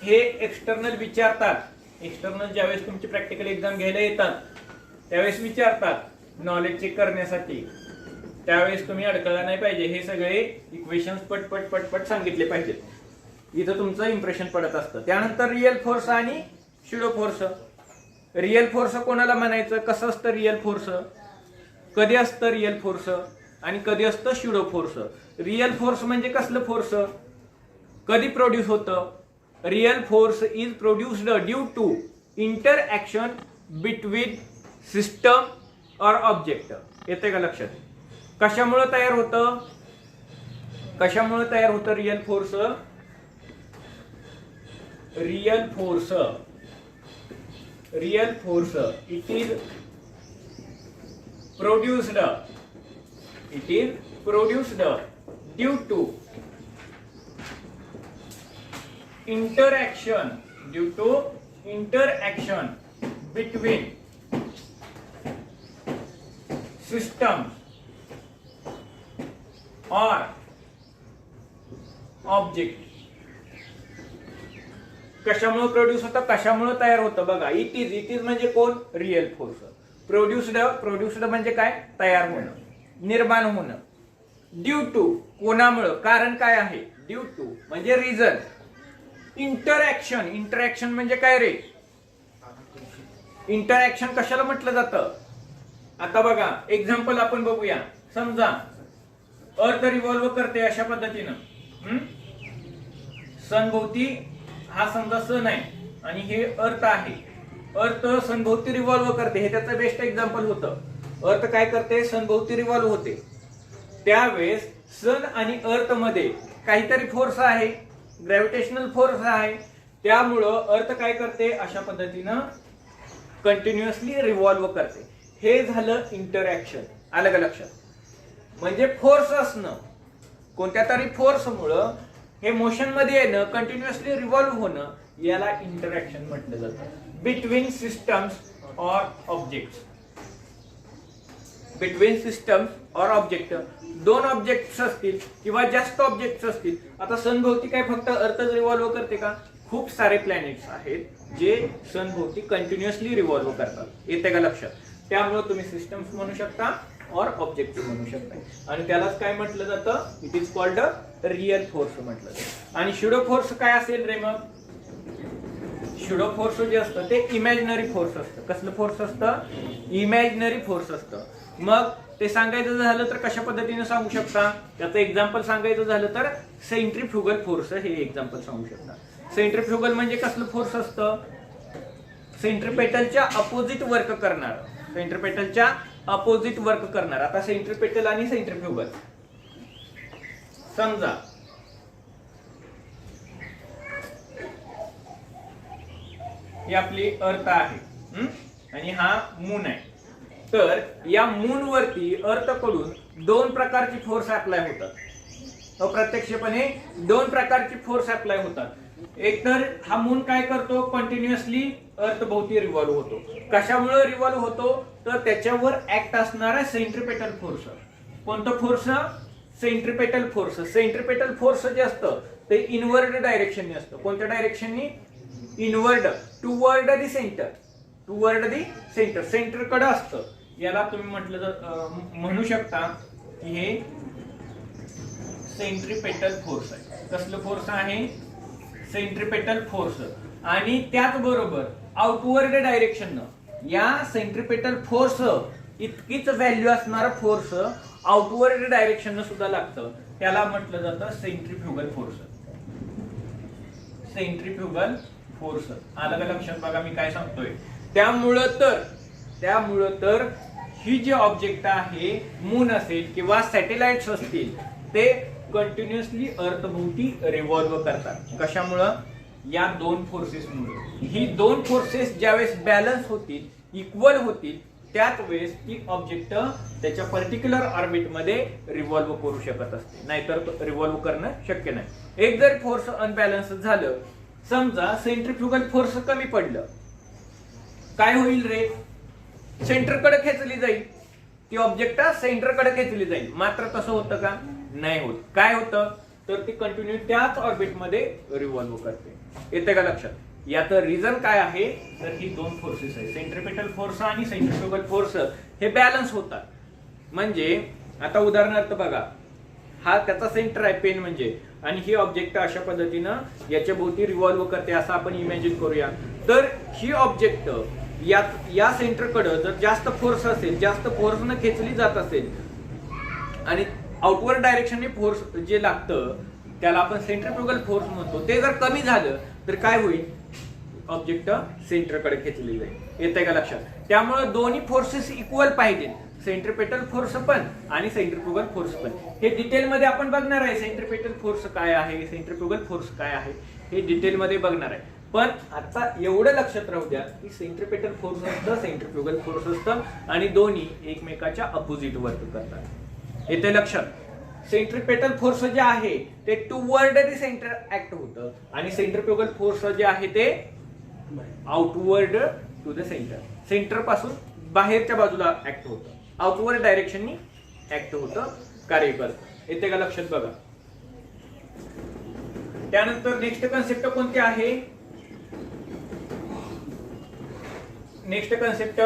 हे एक्सटर्नल विचारतात. एक्सटर्नल ज्यावेळेस तुमची प्रॅक्टिकल एक्झाम घ्यायला येतात त्यावेळेस विचारतात नॉलेज चेक करण्यासाठी. त्यावेळेस तुम्ही अडकला नाही पाहिजे. हे सगळे इक्वेशन्स पटपट पटपट सांगितले पाहिजेत. इथं तुमचं इम्प्रेशन पडत असतं. त्यानंतर रिअल फोर्स आणि स्युडो फोर्स. रिअल फोर्स कोणाला म्हणायचं, कसं असतं रिअल फोर्स, कधी असतं रिअल फोर्स आणि कधी असतं स्युडो फोर्स. रिअल फोर्स म्हणजे कसलं फोर्स, कधी प्रोड्यूस होतं. Real force is produced due to interaction between system और ऑब्जेक्ट. येते का लक्षात. कशामुळे तयार होतं, कशामुळे तयार होतं real force. Real force, real force it is produced, it is produced due to interaction, due to interaction between systems or object. कशामुळे प्रोड्यूस होतं, कशामुळे तयार होतं बघा. इट इज म्हणजे कोण, रिअल फोर्स. प्रोड्यूस्ड म्हणजे काय, तयार होणं, निर्माण होणं. ड्यू टू कोणामुळे, कारण काय आहे. ड्यू टू म्हणजे रिझन. इंटरॅक्शन, इंटरॅक्शन म्हणजे काय रे, इंटरॅक्शन कशाला म्हटलं जातं. आता बघा एक्झाम्पल आपण बघूया. समजा अर्थ रिव्हॉल्व करते अशा पद्धतीनं. सनभोवती हा समजा सन आहे आणि हे अर्थ आहे. अर्थ सनभोवती रिव्हॉल्व करते, हे त्याचं बेस्ट एक्झाम्पल होतं. अर्थ काय करते, सनभोवती रिव्हॉल्व होते. त्यावेळेस सन आणि अर्थ मध्ये काहीतरी फोर्स आहे, ग्रॅव्हिटेशनल फोर्स आहे. त्यामुळं अर्थ काय करते, अशा पद्धतीनं कंटिन्युअसली रिव्हॉल्व करते. हे झालं इंटरॅक्शन. आलं का लक्षात. म्हणजे फोर्स असणं, कोणत्या तरी फोर्समुळं हे मोशन मध्ये येणं, कंटिन्युअसली रिव्हॉल्व होणं, याला इंटरॅक्शन म्हटलं जातं. बिटवीन सिस्टम्स और ऑब्जेक्ट्स, बिटवीन सिस्टम्स और ऑब्जेक्ट. दोन ऑब्जेक्ट्स असतील किंवा जास्त ऑब्जेक्ट्स असतील. आता सनभोवती काय फक्त अर्थच रिव्हॉल्व करते का, खूप सारे प्लॅनेट्स आहेत जे सनभोवती कंटिन्युअसली रिव्हॉल्व करतात. येते का लक्षात. त्यामुळे तुम्ही सिस्टम्स म्हणू शकता और ऑब्जेक्ट म्हणू शकता आणि त्यालाच काय म्हटलं जातं, it is called real force म्हटलं जातं. आणि स्युडो फोर्स काय असेल रे मग. स्युडो फोर्स जे असतं ते इमॅजिनरी फोर्स असतं. कसलं फोर्स असतं, इमॅजिनरी फोर्स असतं. मग ते सांगायचं झालं तर कशा पद्धतीने सांगू शकता. त्याचं एक्झाम्पल सांगायचं झालं तर सेंट्रीफ्युगल फोर्स हे एक्झाम्पल सांगू शकता. सेंट्रीफ्युगल म्हणजे कसलं फोर्स असतं, सेंट्रीपेटलच्या अपोजिट वर्क करणार. सेंट्रीपेटलच्या अपोजिट वर्क करणार. आता सेंट्रीपेटल आणि सेंट्रीफ्युगल समजा ही आपली अर्थ आहे आणि हा मून आहे. तर या मून वरती अर्थ कडून दोन प्रकारची फोर्स अप्लाय होतात. अप्रत्यक्षपणे दोन प्रकारची फोर्स अप्लाय होतात. एक तर हा मून काय करतो, कंटिन्युअसली अर्थ भोवती रिव्हॉल्व होतो. कशामुळे रिव्हॉल्व होतो, तर त्याच्यावर ऍक्ट असणारा सेंट्रीपेटल फोर्स. कोणतं force, centripetal force. Centripetal force जे असतं ते इनवर्ड डायरेक्शनने असतं. कोणत्या डायरेक्शननी, inward, toward the centre, toward the centre, centre कडे असतं. याला तुम्ही म्हणू शकता की हे सेंट्रीपेटल फोर्स आहे. कसलं फोर्स आहे, सेंट्रीपेटल फोर्स. आणि त्याचबरोबर आउटवर्ड डायरेक्शन या सेंट्रीपेटल फोर्स इतकीच व्हॅल्यू असणारा फोर्स आउटवर्ड डायरेक्शन सुद्धा लागतं. त्याला म्हटलं जातं सेंट्रीफ्युगल फोर्स. Centrifugal force. आलं का लक्षात. बघा मी काय सांगतोय. त्यामुळं तर ही जे ऑब्जेक्ट आहे, मून असेल किंवा सॅटेलाइट्स असतील, ते कंटिन्युअसली अर्थभोवती रिव्हॉल्व करतात. कशामुळं, या दोन फोर्सेसमुळे. ही दोन फोर्सेस ज्यावेळेस बॅलन्स होतील, इक्वल होतील, त्याच वेळेस ती ऑब्जेक्ट त्याच्या पर्टिक्युलर ऑर्बिट मध्ये रिव्हॉल्व्ह करू शकत असते, नाहीतर रिव्हॉल्व्ह करणं शक्य नाही. एक जर फोर्स अनबॅलन्स झालं, समजा सेंट्रिफ्युगल फोर्स कमी पडलं, काय होईल रे? सेंटरकडे खेचली जाईल ती ऑब्जेक्ट, सेंटरकडे खेचली जाईल. मात्र तसं होतं का? नाही होत. काय होतं? तर ती कंटिन्यू त्याच ऑर्बिट मध्ये रिव्हॉल्व्ह करते. येते का लक्षात? याचं रिझन काय आहे? तर ही दोन फोर्सेस आहे, सेंट्रिपेटल फोर्स आणि सेंट्रिफ्युगल फोर्स, हे बॅलन्स होतात. म्हणजे आता उदाहरणार्थ बघा, हा त्याचा सेंटर आहे पेन म्हणजे, आणि ही ऑब्जेक्ट अशा पद्धतीनं याच्या भोवती रिव्हॉल्व्ह करते असं आपण इमॅजिन करूया. तर ही ऑब्जेक्ट या सेंटरकडे जर जास्त फोर्स असेल, जास्त फोर्सनं खेचली जात असेल, आणि आउटवर्ड डायरेक्शनने फोर्स जे लागतं त्याला आपण सेंट्रिफ्युगल फोर्स म्हणतो, ते जर कमी झालं तर काय होईल? ऑब्जेक्ट सेंटरकडे खेचली जाईल. येते का लक्षात? त्यामुळे दोन्ही फोर्सेस इक्वल पाहिजेत, सेंट्रिपेटल फोर्स पण आणि सेंट्रिफ्युगल फोर्स पण. हे डिटेल मध्ये आपण बघणार आहे, सेंट्रिपेटल फोर्स काय आहे, सेंट्रिफ्युगल फोर्स काय आहे, हे डिटेल मध्ये बघणार आहे. पण आता एवढं लक्षात राहू द्या की सेंट्रिपेटल फोर्स असतं, सेंट्रिफ्युगल फोर्स असतं, आणि दोन्ही एकमेकाच्या अपोजिट वर्क करतात. येते लक्षात? सेंट्रिपेटल फोर्स जे आहे ते टुवर्ड द सेंटर ऍक्ट होतं, आणि सेंट्रिफ्युगल फोर्स जे आहे ते outward to the centre, centre पासून बाहेरच्या बाजूला ऍक्ट होतं, आउटवर्ड डायरेक्शननी ऍक्ट होतं, कार्य करतं. येते का लक्षात? बघा. त्यानंतर नेक्स्ट कन्सेप्ट कोणती आहे? Next concept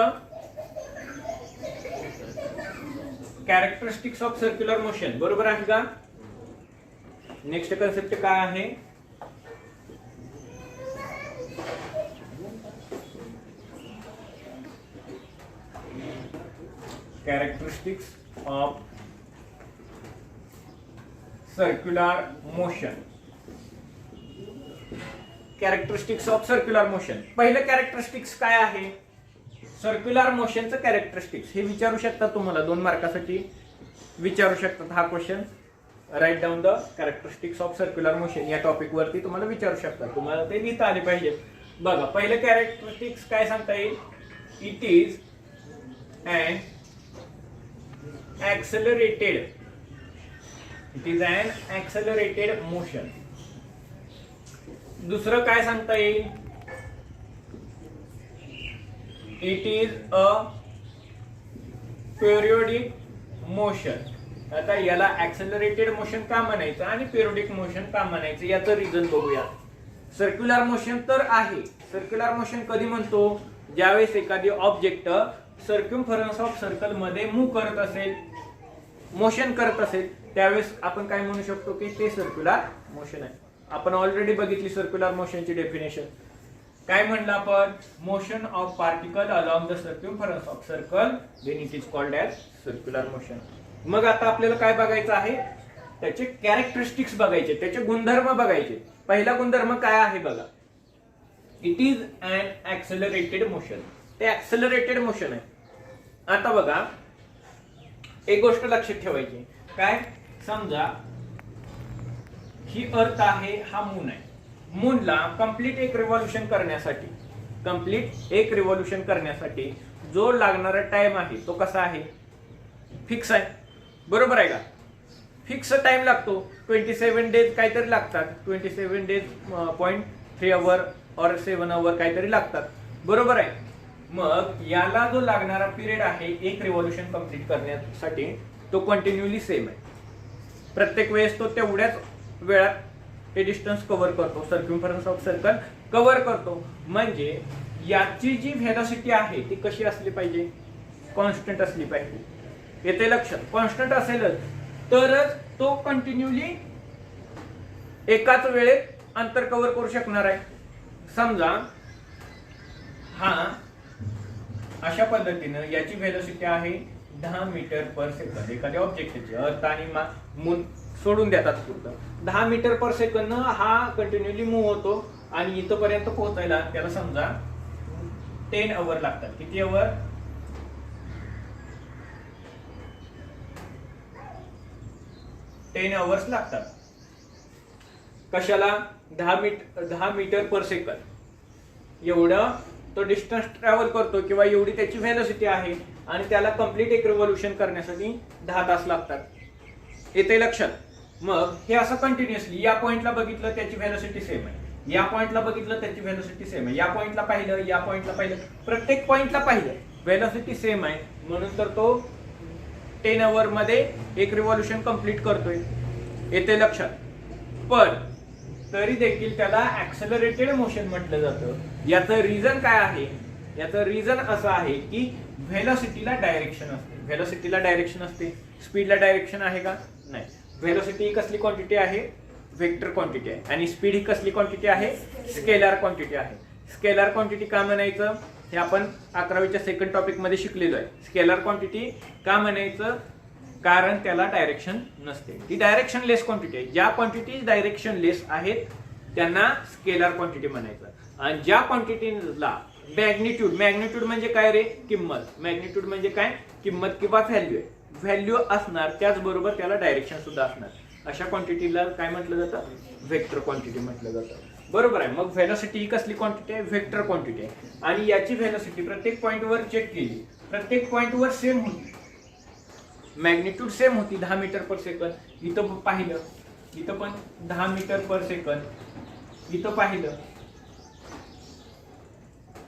characteristics of circular motion. बरोबर आहे का? नेक्स्ट कन्सेप्ट काय आहे? Characteristics of circular motion. Characteristics of circular motion. पहिलं कॅरेक्टरिस्टिक्स काय आहे? सर्क्युलर मोशनचं कॅरेक्टरिस्टिक्स हे विचारू शकतात तुम्हाला, 2 मार्कासाठी विचारू शकतात हा question. Write down the characteristics of circular motion या टॉपिक वरती तुम्हाला विचारू शकतात, तुम्हाला ते लिहिता आले पाहिजे. बघा, पहिलं कॅरेक्टरिस्टिक्स काय सांगता येईल? It is an accelerated, it is an accelerated motion. दुसरं काय सांगता येईल? It is a periodic motion. आता याला ऍक्सेलरेटेड मोशन का म्हणायचं आणि पिरियोडिक मोशन का म्हणायचं याचं रिझन बघूया. सर्क्युलर मोशन तर आहे. सर्क्युलर मोशन कधी म्हणतो? ज्यावेळेस एखादी ऑब्जेक्ट सर्क्युम्फरन्स ऑफ सर्कल मध्ये मूव्ह करत असेल, मोशन करत असेल, त्यावेळेस आपण काय म्हणू शकतो की ते सर्क्युलर मोशन आहे. आपण ऑलरेडी बघितली सर्क्युलर मोशनची डेफिनेशन. काय म्हणलं आपण? Motion of particle along the circumference of circle, then it is called as circular motion. मग आता आपल्याला काय बघायचं आहे? त्याचे कॅरेक्टरिस्टिक्स बघायचे, त्याचे गुणधर्म बघायचे. पहिला गुणधर्म काय आहे बघा, it is an accelerated motion. ते ऍक्सेलरेटेड मोशन आहे. आता बघा, एक गोष्ट लक्षात ठेवायची. काय? समजा ही अर्थ आहे, हा मून आहे. मूनला कंप्लीट एक रिव्हॉल्यूशन करण्यासाठी जो लागणारा टाइम आहे तो कसा आहे? फिक्स आहे. बरोबर आहे का? फिक्स टाइम लागतो. 27 डेज काहीतरी लागतात, 27 डेज 0.3 आवर और 7 आवर काहीतरी लागतात. बरोबर आहे. मग याला जो लागणारा पिरियड आहे एक रिव्हॉल्यूशन कंप्लीट करण्यासाठी तो कंटिन्युअली सेम आहे. प्रत्येक वेळेस तो तेवढ्याच वेळात हे डिस्टन्स कव्हर करतो, सर्क्युम्फरन्स ऑफ सर्कल कव्हर करतो. म्हणजे याची जी व्हेलॉसिटी आहे ती कशी असली पाहिजे? कॉन्स्टंट असली पाहिजे. येते लक्षात? कॉन्स्टंट असेलच तरच तो कंटिन्युअली एकाच वेळेत अंतर कव्हर करू शकणार आहे. समजा हा अशा पद्धतीनं याची व्हेलॉसिटी आहे 10 मीटर पर सेकंद. एखाद्या ऑब्जेक्टची अर्थ आणि मून सोडून देतात पुरतं 10 मीटर पर सेकंद हा कंटिन्युअली मूव्ह होतो, आणि इथपर्यंत पोहोचायला त्याला समजा 10 आवर लागतात. किती आवर? 10 आवर्स लागतात. कशाला? 10 मीटर पर सेकंद एवढं तो डिस्टन्स ट्रॅव्हल करतो किंवा एवढी त्याची व्हेलोसिटी आहे आणि त्याला कम्प्लीट एक रिव्होल्यूशन करण्यासाठी 10 तास लागतात. येते लक्षात. मग हे असं कंटिन्युअसली या पॉइंटला बघितलं त्याची व्हेलोसिटी सेम आहे, या पॉइंटला बघितलं त्याची व्हेलोसिटी सेम आहे, या पॉइंटला पाहिलं, या पॉइंटला पाहिलं, प्रत्येक पॉइंटला पाहिलं व्हेलोसिटी सेम आहे म्हणून तर तो 10 आवर मध्ये एक रिव्होल्यूशन कंप्लीट करतोय. येते लक्षात. पण तरी देखील त्याला ऍक्सेलरेटेड मोशन म्हटलं जातं. याचं रिझन काय आहे? याचं रिझन असं आहे की व्हेलोसिटीला डायरेक्शन असते. व्हेलोसिटीला डायरेक्शन असते, स्पीडला डायरेक्शन आहे का? नाही. व्हेलोसिटी ही कसली क्वांटिटी आहे? वेक्टर क्वांटिटी आहे. आणि स्पीड ही कसली क्वांटिटी आहे? स्केलर क्वांटिटी आहे. स्केलर क्वांटिटी का म्हणायचं हे आपण 11वीच्या सेकंड टॉपिक मध्ये शिकलेलो आहे. स्केलर क्वांटिटी का म्हणायचं? कारण त्याला डायरेक्शन नसते. ती डायरेक्शन लेस क्वांटिटी आहे. ज्या क्वांटिटी डायरेक्शन लेस आहेत त्यांना स्केलर क्वांटिटी म्हणायचं. आणि ज्या क्वांटिटीला मॅग्निट्यूड, मॅग्निट्यूड म्हणजे काय रे? किंमत. मॅग्निट्यूड म्हणजे काय? किंमत किंवा व्हॅल्यू आहे. व्हॅल्यू असणार त्याचबरोबर त्याला डायरेक्शन सुद्धा असणार. अशा क्वांटिटीला काय म्हटलं जातं? व्हेक्टर क्वांटिटी म्हटलं जातं. बरोबर आहे. मग व्हेलोसिटी ही कसली क्वांटिटी आहे? व्हेक्टर क्वांटिटी आहे. आणि याची व्हेलोसिटी प्रत्येक पॉइंटवर चेक केली, प्रत्येक पॉइंटवर सेम होती. मॅग्निट्यूड सेम होती 10 मीटर पर सेकंद. इथं पाहिलं, इथं पण 10 मीटर पर सेकंद. इथं पाहिलं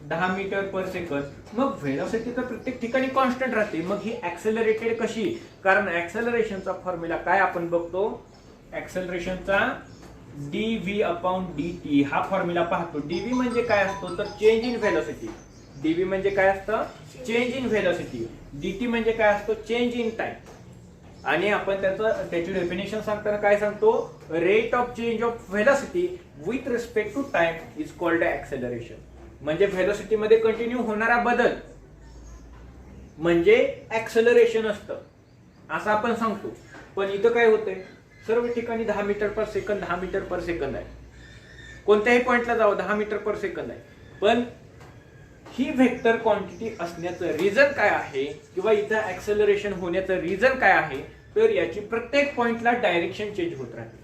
10 मीटर पर सेकंद. मग व्हेलोसिटी तर प्रत्येक ठिकाणी कॉन्स्टंट राहते. मग ही ऍक्सेलरेटेड कशी? कारण ऍक्सेलरेशनचा फॉर्म्युला काय आपण बघतो? ऍक्सेलरेशनचा dv/dt हा फॉर्म्युला पाहतो. dv म्हणजे काय असतो? तर चेंज इन व्हेलोसिटी. dv म्हणजे काय असतं? Change in velocity. dt म्हणजे काय असतो? Change in time. आणि आपण त्याची डेफिनेशन सांगताना काय सांगतो? Rate of change of velocity with respect to time is called acceleration. म्हणजे व्हेलोसिटी मध्ये कंटिन्यू होणारा बदल म्हणजे ऍक्सेलरेशन असतं असं आपण सांगतो. पण इथं काय होतंय? सर्व ठिकाणी 10 metre per second 10 metre per second आहे. कोणत्याही पॉइंटला जावं 10 मीटर पर सेकंद आहे. पण ही व्हेक्टर क्वांटिटी असण्याचं रिझन काय आहे किंवा इथं ऍक्सेलरेशन होण्याचं रिझन काय आहे? तर याची प्रत्येक पॉइंटला डायरेक्शन चेंज होत राहते.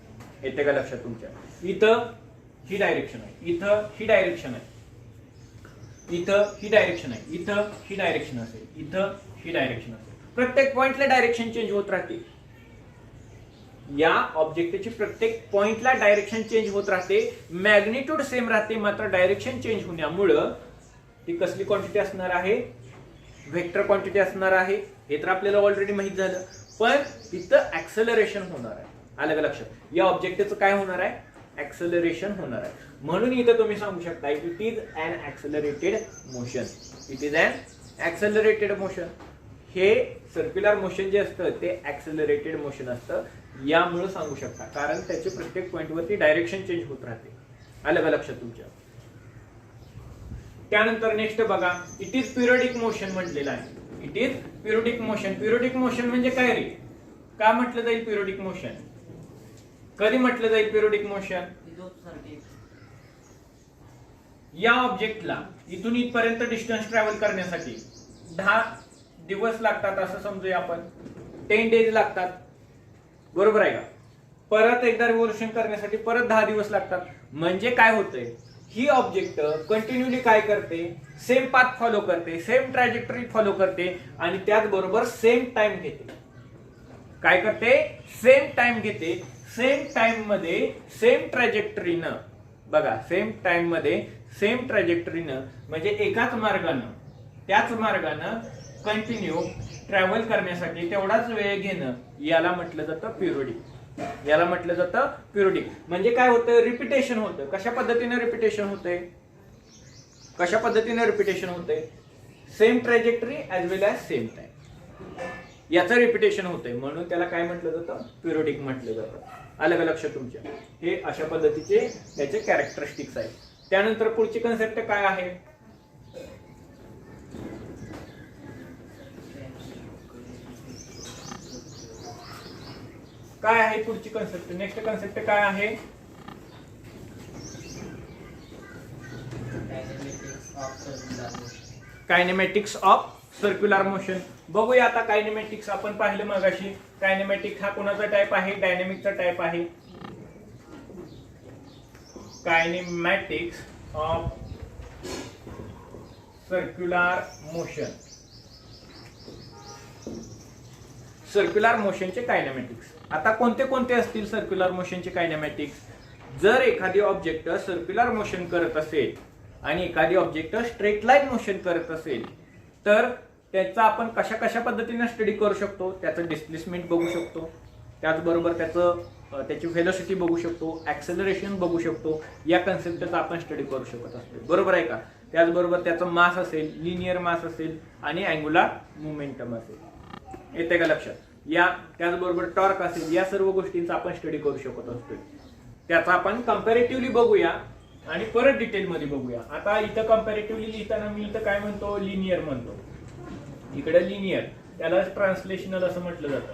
येते का लक्षात तुमच्या? इथं ही डायरेक्शन आहे, इथं ही डायरेक्शन आहे, इथं ही डायरेक्शन आहे, इथं ही डायरेक्शन असेल, इथं ही डायरेक्शन असेल. प्रत्येक पॉइंटला डायरेक्शन चेंज होत राहते. या ऑब्जेक्टची प्रत्येक पॉइंटला डायरेक्शन चेंज होत राहते. मॅग्निट्यूड सेम राहते, मात्र डायरेक्शन चेंज होण्यामुळं ती कसली क्वांटिटी असणार आहे? व्हेक्टर क्वांटिटी असणार आहे. हे तर आपल्याला ऑलरेडी माहित झालं. पण तिथं ऍक्सेलरेशन होणार आहे. आलं का लक्षात? या ऑब्जेक्टचं काय होणार आहे? ऍक्सेलरेशन होणार आहे. म्हणून इथं तुम्ही सांगू शकता it is an accelerated motion. It is an accelerated motion. हे सर्क्युलर मोशन जे असतं ते ऍक्सेलरेटेड मोशन असतं. यामुळे सांगू शकता कारण त्याच्या प्रत्येक पॉइंटवरती डायरेक्शन चेंज होत राहते. आलं का लक्षात तुमच्या? त्यानंतर नेक्स्ट बघा, इट इज पिरियडिक मोशन म्हटलेलं आहे. It is periodic motion. Periodic motion म्हणजे काय रे? का म्हटलं जाईल पिरियडिक मोशन? कधी म्हटलं जाईल पिरियडिक मोशन? या ऑब्जेक्टला इथून इथपर्यंत डिस्टन्स ट्रॅव्हल करण्यासाठी 10 दिवस लागतात असं समजूया आपण. 10 डेज लागतात. बरोबर आहे का? परत एकदा रिव्होल्यूशन करण्यासाठी परत 10 दिवस लागतात. म्हणजे काय होतंय? ही ऑब्जेक्ट कंटिन्युअली काय करते? सेम पाथ फॉलो करते, सेम ट्रॅजेक्टरी फॉलो करते आणि त्याचबरोबर सेम टाइम घेते. काय करते? सेम टाइम घेते. सेम टाइम मध्ये सेम ट्रॅजेक्टरीनं, बघा सेम टाइम मध्ये सेम ट्रॅजेक्टरीनं म्हणजे एकाच मार्गानं त्याच मार्गानं कंटिन्यू ट्रॅव्हल करण्यासाठी तेवढाच वेळ घेणं याला म्हटलं जातं पिरियडिक. याला म्हटलं जातं पिरियडिक. म्हणजे काय होतं? रिपिटेशन होतं. कशा पद्धतीने रिपिटेशन होते? कशा पद्धतीने रिपिटेशन होते? सेम ट्रॅजेक्टरी ऍज वेल ऍज सेम टाइम याचं रिपिटेशन होतंय म्हणून त्याला काय म्हटलं जातं? पिरियडिक म्हटलं जातं. आलं का लक्षात तुमच्या? हे अशा पद्धतीचे त्याचे कॅरेक्टरिस्टिक्स आहेत. त्यानंतर पुढची कन्सेप्ट काय आहे? काय आहे पुढची कन्सेप्ट? नेक्स्ट कन्सेप्ट काय आहे? कायनेमॅटिक्स ऑफ सर्क्युलर मोशन. बघूया आता कायनेमॅटिक्स आपण पाहिलं मगाशी. कायनेमॅटिक हा कोणाचा टाइप आहे? डायनॅमिकचा टाइप आहे. कायनेमॅटिक्स ऑफ सर्क्युलर मोशन. सर्क्युलर मोशनचे कायनेमॅटिक्स. आता कोणते कोणते असतील सर्क्युलर मोशनचे कायनेमॅटिक्स? जर एखादी ऑब्जेक्ट सर्क्युलर मोशन करत असेल आणि एखादी ऑब्जेक्ट स्ट्रेट लाईन मोशन करत असेल तर त्याचा आपण कशा कशा पद्धतीने स्टडी करू शकतो? त्याचं डिस्प्लेसमेंट बघू शकतो, त्याचबरोबर त्याची व्हेलॉसिटी बघू शकतो, ऍक्सेलरेशन बघू शकतो. या कन्सेप्टचा आपण स्टडी करू शकत असतो, बरोबर आहे का? त्याचबरोबर त्याचं मास असेल, लिनियर मास असेल आणि अँग्युलर मोमेंटम असेल. येते का लक्षात? या त्याचबरोबर टॉर्क असेल, या सर्व गोष्टींचा आपण स्टडी करू शकत असतो. त्याचा आपण कम्पॅरेटिव्हली बघूया आणि परत डिटेल मध्ये बघूया. आता इथं कम्पॅरेटिव्हली लिहिताना मी इथं काय म्हणतो? लिनियर म्हणतो. इकडे लिनियर, त्याला ट्रान्सलेशनल असं म्हटलं जातं.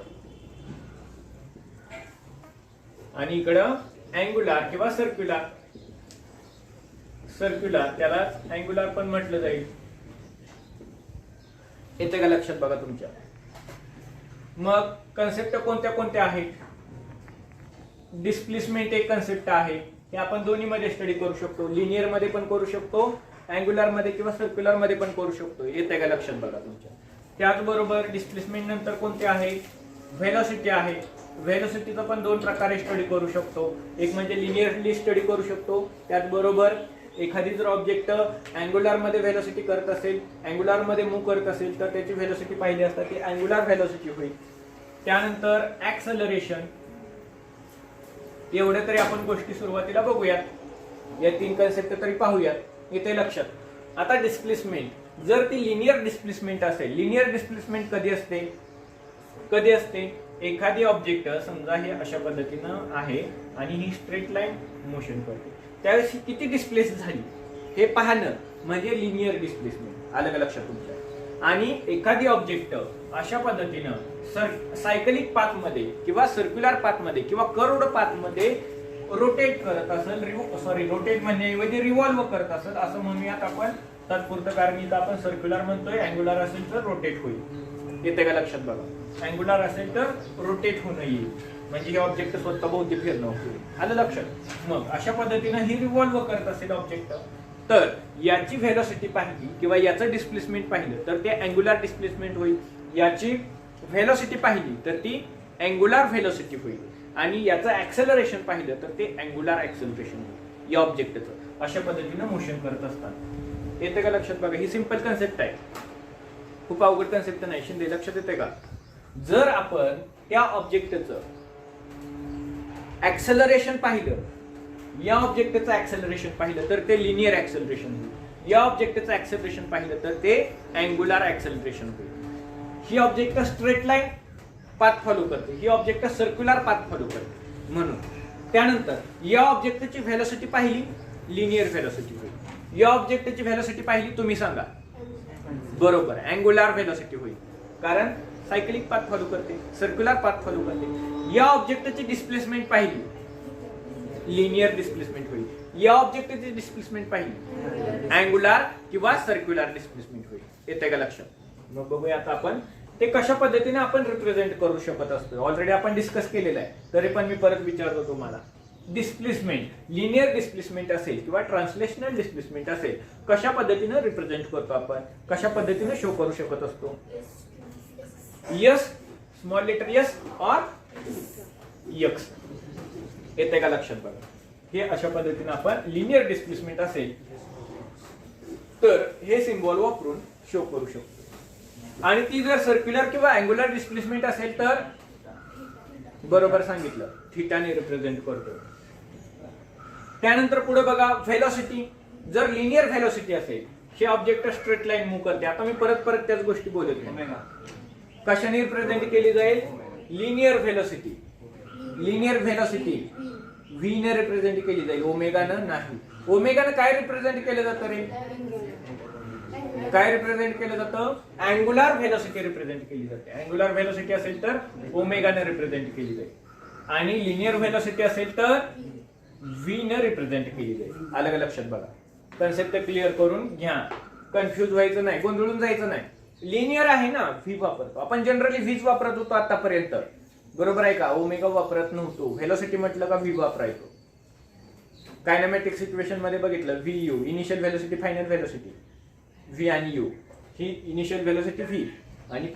आणि इकडं अँग्युलर किंवा सर्क्युलर, त्याला अँग्युलर पण म्हटलं जाईल. येते का लक्षात? बघा तुमच्या. मग कन्सेप्ट कोणत्या कोणत्या आहेत? डिस्प्लेसमेंट एक कन्सेप्ट आहे, हे आपण दोन्ही मध्ये स्टडी करू शकतो. लिनियर मध्ये पण करू शकतो, अँग्युलर मध्ये किंवा सर्क्युलर मध्ये पण करू शकतो. येते का लक्षात? बघा तुमच्या. त्याचबरोबर डिस्प्लेसमेंट नंतर कोणते आहे? व्हेलॉसिटी आहे. व्हेलॉसिटीचा पण दोन प्रकारे स्टडी करू शकतो. एक म्हणजे लिनियरली स्टडी करू शकतो, त्याचबरोबर एखादी जर ऑब्जेक्ट अँग्युलर मध्ये व्हेलॉसिटी करत असेल, अँग्युलर मध्ये मूव्ह करत असेल तर त्याची व्हेलॉसिटी पाहिली असता ती अँग्युलर व्हेलॉसिटी होईल. त्यानंतर ऍक्सेलरेशन. एवढ्या तरी आपण गोष्टी सुरुवातीला बघूयात, या तीन कन्सेप्ट तरी पाहूयात. येते लक्षात? आता डिस्प्लेसमेंट, जर ती लिनियर डिस्प्लेसमेंट असेल, लिनियर डिस्प्लेसमेंट कधी असते? एखादी ऑब्जेक्ट समजा हे अशा पद्धतीनं आहे आणि ही स्ट्रेट लाईन मोशन करते, त्यावेळेस किती डिस्प्लेस झाली हे पाहणं म्हणजे लिनियर डिस्प्लेसमेंट. आलं का लक्षात तुमच्या? आणि एखादी ऑब्जेक्ट अशा पद्धतीनं सायकलिक पाथ मध्ये किंवा सर्क्युलर पाथ मध्ये किंवा कर्व्ड पाथ मध्ये रोटेट करत असेल, रोटेट म्हणजे रिव्हॉल्व करत असेल असं म्हणूयात आपण तात्पुरतं, कारण इथं आपण सर्क्युलर म्हणतोय. अँग्युलर असेल तर रोटेट होईल. येते का लक्षात? बघा, अँग्युलर असेल तर रोटेट होणं येईल, म्हणजे हे ऑब्जेक्ट स्वतः भोवती फिरणं होईल. आलं लक्षात? मग अशा पद्धतीनं ही रिव्हॉल्व करत असेल ऑब्जेक्ट, तर याची व्हेलॉसिटी पाहिली किंवा याचं डिस्प्लेसमेंट पाहिलं तर ते अँग्युलर डिस्प्लेसमेंट होईल. याची व्हेलॉसिटी पाहिली तर ती अँग्युलर व्हेलॉसिटी होईल. आणि याचं ऍक्सेलरेशन पाहिलं तर ते अँग्युलर ऍक्सेलरेशन होईल या ऑब्जेक्टचं. अशा पद्धतीनं मोशन करत असतात. येते का लक्षात? बघा, ही सिंपल कन्सेप्ट आहे, खूप अवघड कन्सेप्ट नाही. शिंदे लक्षात येते का? जर आपण त्या ऑब्जेक्टचं ऍक्सेलरेशन पाहिलं, या ऑब्जेक्टचं ऍक्सेलरेशन पाहिलं तर ते लिनियर ऍक्सेलरेशन होईल. या ऑब्जेक्टचं ऍक्सेलरेशन पाहिलं तर ते अँग्युलर ऍक्सेलरेशन होईल. ही object straight line path follow करते, ही ऑब्जेक्ट सर्क्युलर पाथ फॉलो करते म्हणून. त्यानंतर या ऑब्जेक्टची व्हेलॉसिटी पाहिली, लिनियर व्हेलॉसिटी होईल. या ऑब्जेक्टची व्हेलॉसिटी पाहिली, तुम्ही सांगा. बरोबर, अँग्युलर व्हेलॉसिटी होईल, कारण सायकलिक पाथ फॉलो करते, सर्क्युलर पाथ फॉलो करते. या ऑब्जेक्टची डिस्प्लेसमेंट पाहिली, लिनियर डिस्प्लेसमेंट होईल. या ऑब्जेक्टची डिस्प्लेसमेंट पाहिली, अँग्युलर किंवा सर्क्युलर डिस्प्लेसमेंट होईल. येते का लक्षात? मग बघूया आता आपण ते कशा पद्धतीने आपण रिप्रेझेंट करू शकत असतो. ऑलरेडी आपण डिस्कस केलेलं आहे, तरी पण मी परत विचारतो तुम्हाला. डिस्प्लेसमेंट, लिनियर डिस्प्लेसमेंट असेल किंवा ट्रान्सलेशनल डिस्प्लेसमेंट असेल, कशा पद्धतीने रिप्रेझेंट करतो आपण, कशा पद्धतीने शो करू शकत असतो? यस, स्मॉल लेटर यस और यक्स. येते का लक्षात? बघा, हे अशा पद्धतीने आपण लिनियर डिस्प्लेसमेंट असेल तर हे सिम्बॉल वापरून शो करू शकतो. आणि ती जर सर्क्युलर किंवा अँग्युलर डिस्प्लेसमेंट असेल तर बरोबर सांगितलं, थीटाने रिप्रेझेंट करतो. त्यानंतर पुढे बघा, व्हेलॉसिटी. जर लिनियर व्हेलॉसिटी असेल, हे ऑब्जेक्ट स्ट्रेट लाईन मूव्ह करते. आता मी परत त्याच गोष्टी बोलत नाही. कशाने रिप्रेझेंट केली जाईल? Linear velocity. Linear velocity V ने रिप्रेझेंट केली जाईल, ओमेगानं नाही. ओमेगानं काय रिप्रेझेंट केलं जातं रे? काय रिप्रेझेंट केलं जातं? अँग्युलर व्हेलॉसिटी रिप्रेझेंट केली जाते. अँग्युलर व्हेलॉसिटी असेल तर ओमेगाने रिप्रेझेंट केली जाईल, आणि लिनियर व्हेलॉसिटी असेल तर व्ही ने रिप्रेझेंट केली जाईल. आलं का लक्षात? बघा, कन्सेप्ट क्लिअर करून घ्या, कन्फ्युज व्हायचं नाही, गोंधळून जायचं नाही. लिनियर आहे ना, व्ही वापरतो आपण. जनरली व्हीच वापरत होतो आतापर्यंत, बरोबर आहे का? ओमेगा वापरत नव्हतो. व्हेलॉसिटी म्हटलं का व्ही वापरायचो. कायनेमॅटिक सिच्युएशन मध्ये बघितलं, V U, initial velocity, final velocity. V आणि यू, ही इनिशियल व्हेलोसिटी व्ही आणि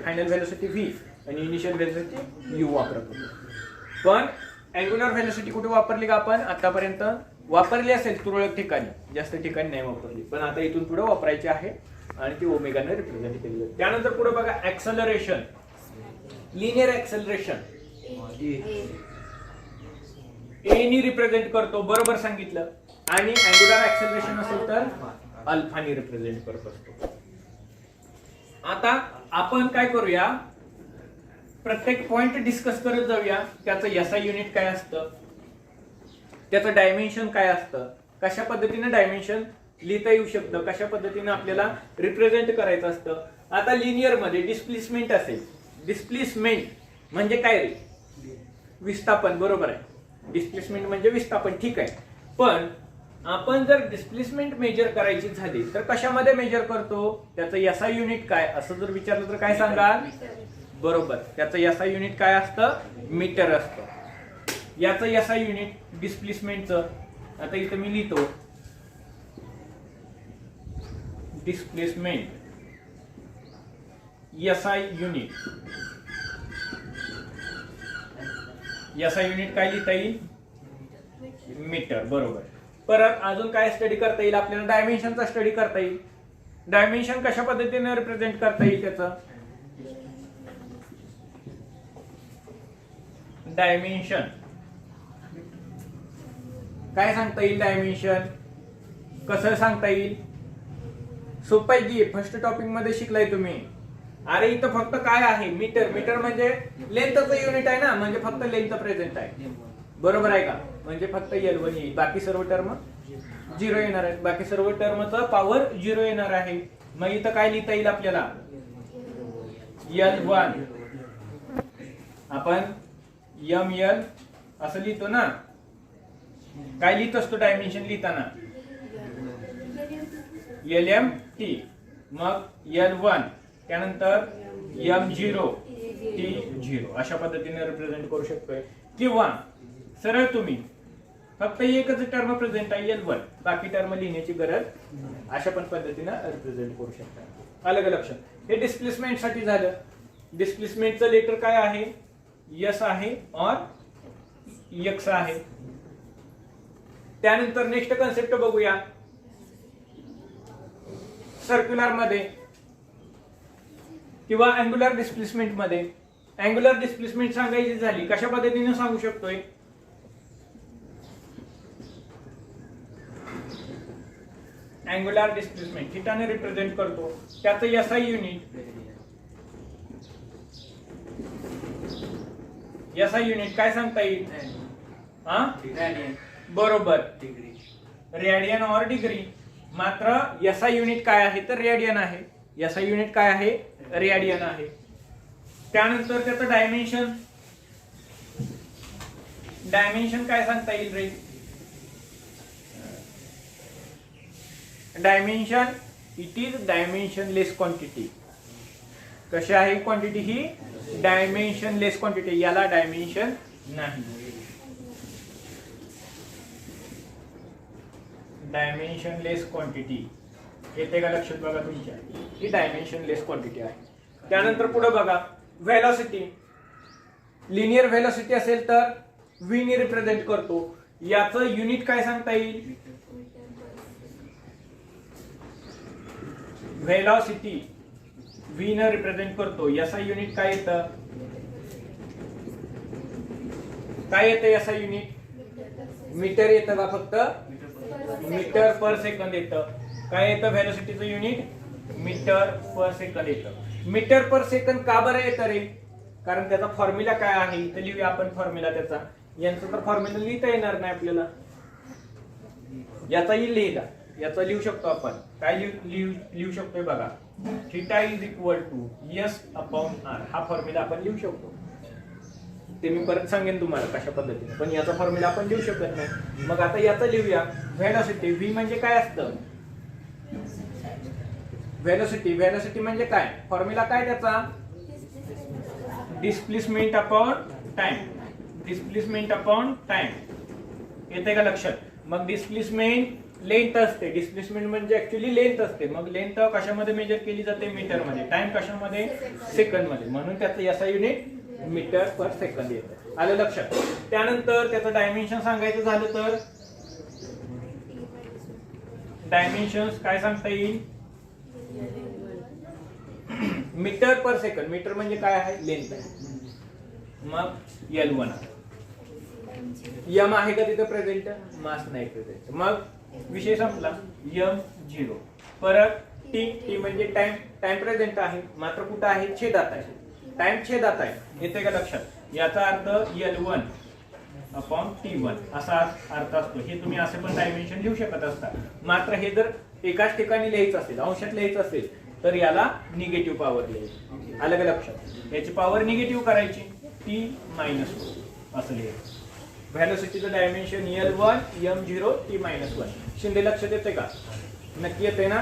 फायनल व्हेलोसिटी व्ही आणि इनिशियल व्हेलोसिटी यू वापरत होतो. पण अँग्युलर व्हेलोसिटी कुठे वापरली का आपण आतापर्यंत? वापरली असेल तुरळक ठिकाणी, जास्त ठिकाणी नाही वापरली, पण आता इथून पुढे वापरायची आहे आणि ती ओमेगाने रिप्रेझेंट केली आहे. त्यानंतर पुढे बघा ऍक्सलरेशन, लिनियर ऍक्सलरेशन ए नी रिप्रेझेंट करतो, बरोबर सांगितलं. आणि अँग्युलर ऍक्सलरेशन असेल तर अल्फानी रिप्रेझेंट करत असतो. आता आपण काय करूया, प्रत्येक पॉइंट डिस्कस करत जाऊया. त्याचं एसआय युनिट काय असतं, त्याचं डायमेन्शन काय असतं, कशा पद्धतीने डायमेन्शन लिहिता येऊ शकतं, कशा पद्धतीने आपल्याला रिप्रेझेंट करायचं असतं. आता लिनियर मध्ये डिस्प्लेसमेंट असेल, डिस्प्लेसमेंट म्हणजे काय रे? विस्थापन, बरोबर आहे. डिस्प्लेसमेंट म्हणजे विस्थापन, ठीक आहे. पण आपण जर डिस्प्लेसमेंट मेजर करायची झाली तर कशामध्ये मेजर करतो, त्याचं एसआय युनिट काय असं जर विचारलं तर काय सांगाल? बरोबर, त्याचं एसआय युनिट काय असतं? मीटर असतं. याचं एसआय युनिट डिस्प्लेसमेंटचं आता इथं मी लिहितो, displacement SI unit. SI unit काय लिहिता येईल? मीटर, बरोबर. परत अजून काय स्टडी करता येईल आपल्याला? डायमेन्शनचा स्टडी करता येईल. डायमेन्शन कशा पद्धतीने रिप्रेझेंट करता येईल त्याचं? डायमेन्शन काय सांगता येईल? डायमेन्शन कसं सांगता येईल? सोपं आहे की, फर्स्ट टॉपिक मध्ये शिकलाय तुम्ही. अरे इथं फक्त काय आहे? मीटर. मीटर म्हणजे लेंथचं युनिट आहे ना, म्हणजे फक्त लेंथ प्रेझेंट आहे, बरोबर आहे का? म्हणजे फक्त L1 येईल, बाकी सर्व टर्म 0 येणार आहेत. बाकी सर्व टर्मचा पॉवर 0 येणार आहे. मग इथं काय लिहिता येईल आपल्याला? L1 आपण ML असं लिहितो ना. काय लिहित असतो डायमेन्शन लिहिताना? LMT. मग L1 त्यानंतर M0 T0 अशा पद्धतीने रिप्रेझेंट करू शकतोय. किंवा सरळ तुम्ही फक्त एकच टर्म प्रेझेंट आहे L1, बाकी टर्म लिहिण्याची गरज, अशा पण पद्धतीने रिप्रेझेंट करू शकता. अलग लक्षात. हे डिस्प्लेसमेंट साठी झालं. डिस्प्लेसमेंटचं लेटर काय आहे? S आहे और X आहे. त्यानंतर नेक्स्ट कन्सेप्ट बघूया सर्क्युलर मध्ये किंवा अँग्युलर डिस्प्लेसमेंट मध्ये. अँग्युलर डिस्प्लेसमेंट सांगायची झाली कशा पद्धतीने सांगू शकतोय? अँग्युलर डिस्प्लेसमेंट थिटाने रिप्रेझेंट करतो. त्याचं एसआय युनिट, एसआय युनिट काय सांगता येईल? हा, बरोबर, रेडियन और डिग्री. मात्र एसआय युनिट काय आहे तर रेडियन आहे. एसआय युनिट काय आहे? रेडियन आहे. त्यानंतर त्याचं डायमेन्शन, डायमेन्शन काय सांगता येईल रे? Dimension it is dimensionless quantity. कशी आहे क्वांटिटी ही? Dimensionless quantity. याला डायमेन्शन नाही. डायमेन्शनलेस क्वांटिटी येते का लक्षात? बघा तुमच्या, ही डायमेन्शनलेस क्वांटिटी आहे. त्यानंतर पुढे बघा व्हेलॉसिटी. लिनियर व्हेलॉसिटी असेल तर v ने रिप्रेझेंट करतो. याचं युनिट काय सांगता येईल? व्हेलॉसिटी v ने रिप्रेझेंट करतो. याचा युनिट काय येतं? काय येतं याचा युनिट? मीटर येतं का? फक्त मीटर पर सेकंद येतं. काय येतं व्हेलॉसिटीचं युनिट? मीटर पर सेकंद येतं. मीटर पर सेकंद का बरं येतं रे? कारण त्याचा फॉर्म्युला काय आहे इथे लिहूया आपण फॉर्म्युला त्याचा. यांचा तर फॉर्म्युला लिहिता येणार नाही आपल्याला. याचा येईल लिहिला, याचा लिहू शकतो आपण. काय लिहू शकतोय बघा, theta is equal to S upon R. हा फॉर्म्युला आपण लिहू शकतो. ते मी परत सांगेन तुम्हाला कशा पद्धतीने, पण याचा फॉर्म्युला आपण लिहू शकत नाही. मग आता याचा लिहूया. व्हेलॉसिटी व्ही म्हणजे काय असतं? व्हेलॉसिटी, व्हेलॉसिटी म्हणजे काय? फॉर्म्युला काय त्याचा? Displacement upon time. Displacement upon time येते का लक्षात? मग डिस्प्लेसमेंट लेंथ असते. डिस्प्लेसमेंट म्हणजे ऍक्च्युली लेंथ असते. मग लेंथ कशामध्ये मेजर केली जाते? मीटर मध्ये. टाइम कशामध्ये? सेकंद मध्ये. म्हणून त्याचं याचा युनिट मीटर पर सेकंद येतं. आलं लक्षात? त्यानंतर त्याचं डायमेन्शन सांगायचं झालं तर डायमेन्शन्स काय सांगता येईल? Metre per second. मीटर म्हणजे काय आहे? लेंथ आहे. मग L1 M आहे का तिथे प्रेझेंट? मास नाही प्रेझेंट. मग विषय संपला. M0. परत T म्हणजे टाइम. टाइम प्रेझेंट आहे मात्र कुठं आहे? छेदात आहे. टाइम छेदात आहे. येते का लक्षात? याचा अर्थ L1 अपॉन T1 असा अर्थ असतो. हे तुम्ही असे पण डायमेन्शन लिहू शकत असता. मात्र हे जर एकाच ठिकाणी लिहायचं असेल, अंशात लिहायचं असेल तर याला निगेटिव्ह पॉवर लिहायची. आलं का लक्षात? याची पॉवर निगेटिव्ह करायची. T-1 असं लिहायचं. व्हेलोसिटीचं dimension L1 M0 T-1. Shinde लक्षात येते का? नक्की येते ना?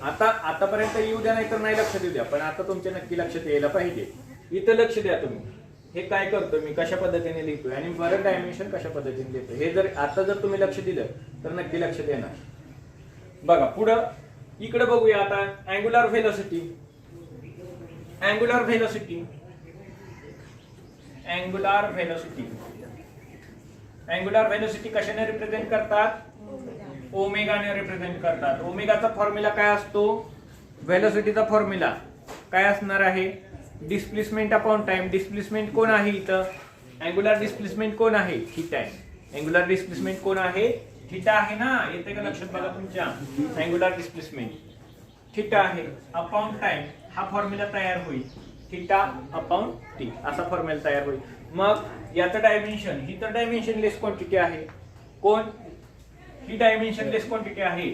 आतापर्यंत येऊ द्या नाही तर नाही लक्षात येऊ द्या, पण आता तुमच्या नक्की लक्षात यायला पाहिजे. इथं लक्ष द्या तुम्ही. हे काय करतो मी, कशा पद्धतीने लिहितोय आणि बरं डायमेन्शन कशा पद्धतीने लिहितोय हे जर आता जर तुम्ही लक्ष दिलं तर नक्की लक्षात येणार. बघा पुढं इकडे बघूया आता. Angular velocity. Angular velocity. Angular velocity. Angular velocity कशाने रिप्रेझेंट करतात? ओमेगाने रिप्रेझेंट करतात. ओमेगाचा फॉर्म्युला काय असतो? व्हेलोसिटीचा फॉर्म्युला काय असणार आहे? Displacement upon time. डिस्प्लेसमेंट कोण आहे इथं? अँग्युलर डिस्प्लेसमेंट कोण आहे? थीटा आहे. अँग्युलर डिस्प्लेसमेंट कोण आहे? थीटा आहे ना? येते का लक्षात बघा तुमच्या? अँग्युलर डिस्प्लेसमेंट थीटा आहे. अपॉन टाइम हा फॉर्म्युला तयार होईल. थीटा अपॉन टी असा फॉर्म्युला तयार होईल. मग याचं डायमेन्शन, ही तर डायमेन्शन लेस क्वांटिटी आहे. कोण? ही डायमेन्शन लेस क्वांटिटी आहे.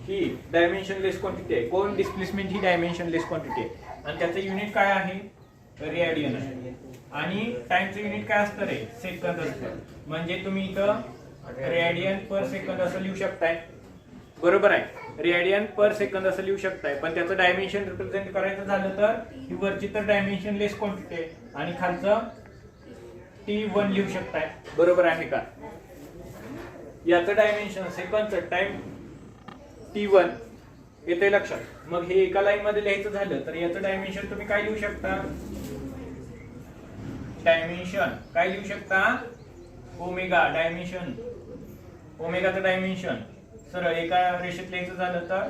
ही डायमेन्शन लेस क्वांटिटी आहे. कोण? डिस्प्लेसमेंट ही डायमेन्शन लेस क्वांटिटी आहे. आणि त्याचं युनिट काय आहे? रेडियन आहे. आणि टाइमचं युनिट काय असतं रे? सेकंद असतं. म्हणजे तुम्ही इथं रेडियन पर सेकंद असं लिहू शकताय. बरोबर आहे? रेडियन पर सेकंद असं लिहू शकताय. पण त्याचं डायमेन्शन रिप्रेझेंट करायचं झालं तर ही वरची तर डायमेन्शन लेस क्वांटिटी आहे आणि खालचं T1 लिहू शकताय. बरोबर आहे का? याचं डायमेन्शन सेकंदचं टाइम T1 येते लक्षात. मग हे एका लाईन मध्ये लिहायचं झालं तर याचं डायमेन्शन तुम्ही काय लिहू शकता? डायमेन्शन काय लिहू शकता? ओमेगा. डायमेन्शन ओमेगाचं डायमेन्शन सरळ एका रेषेत लिहायचं झालं तर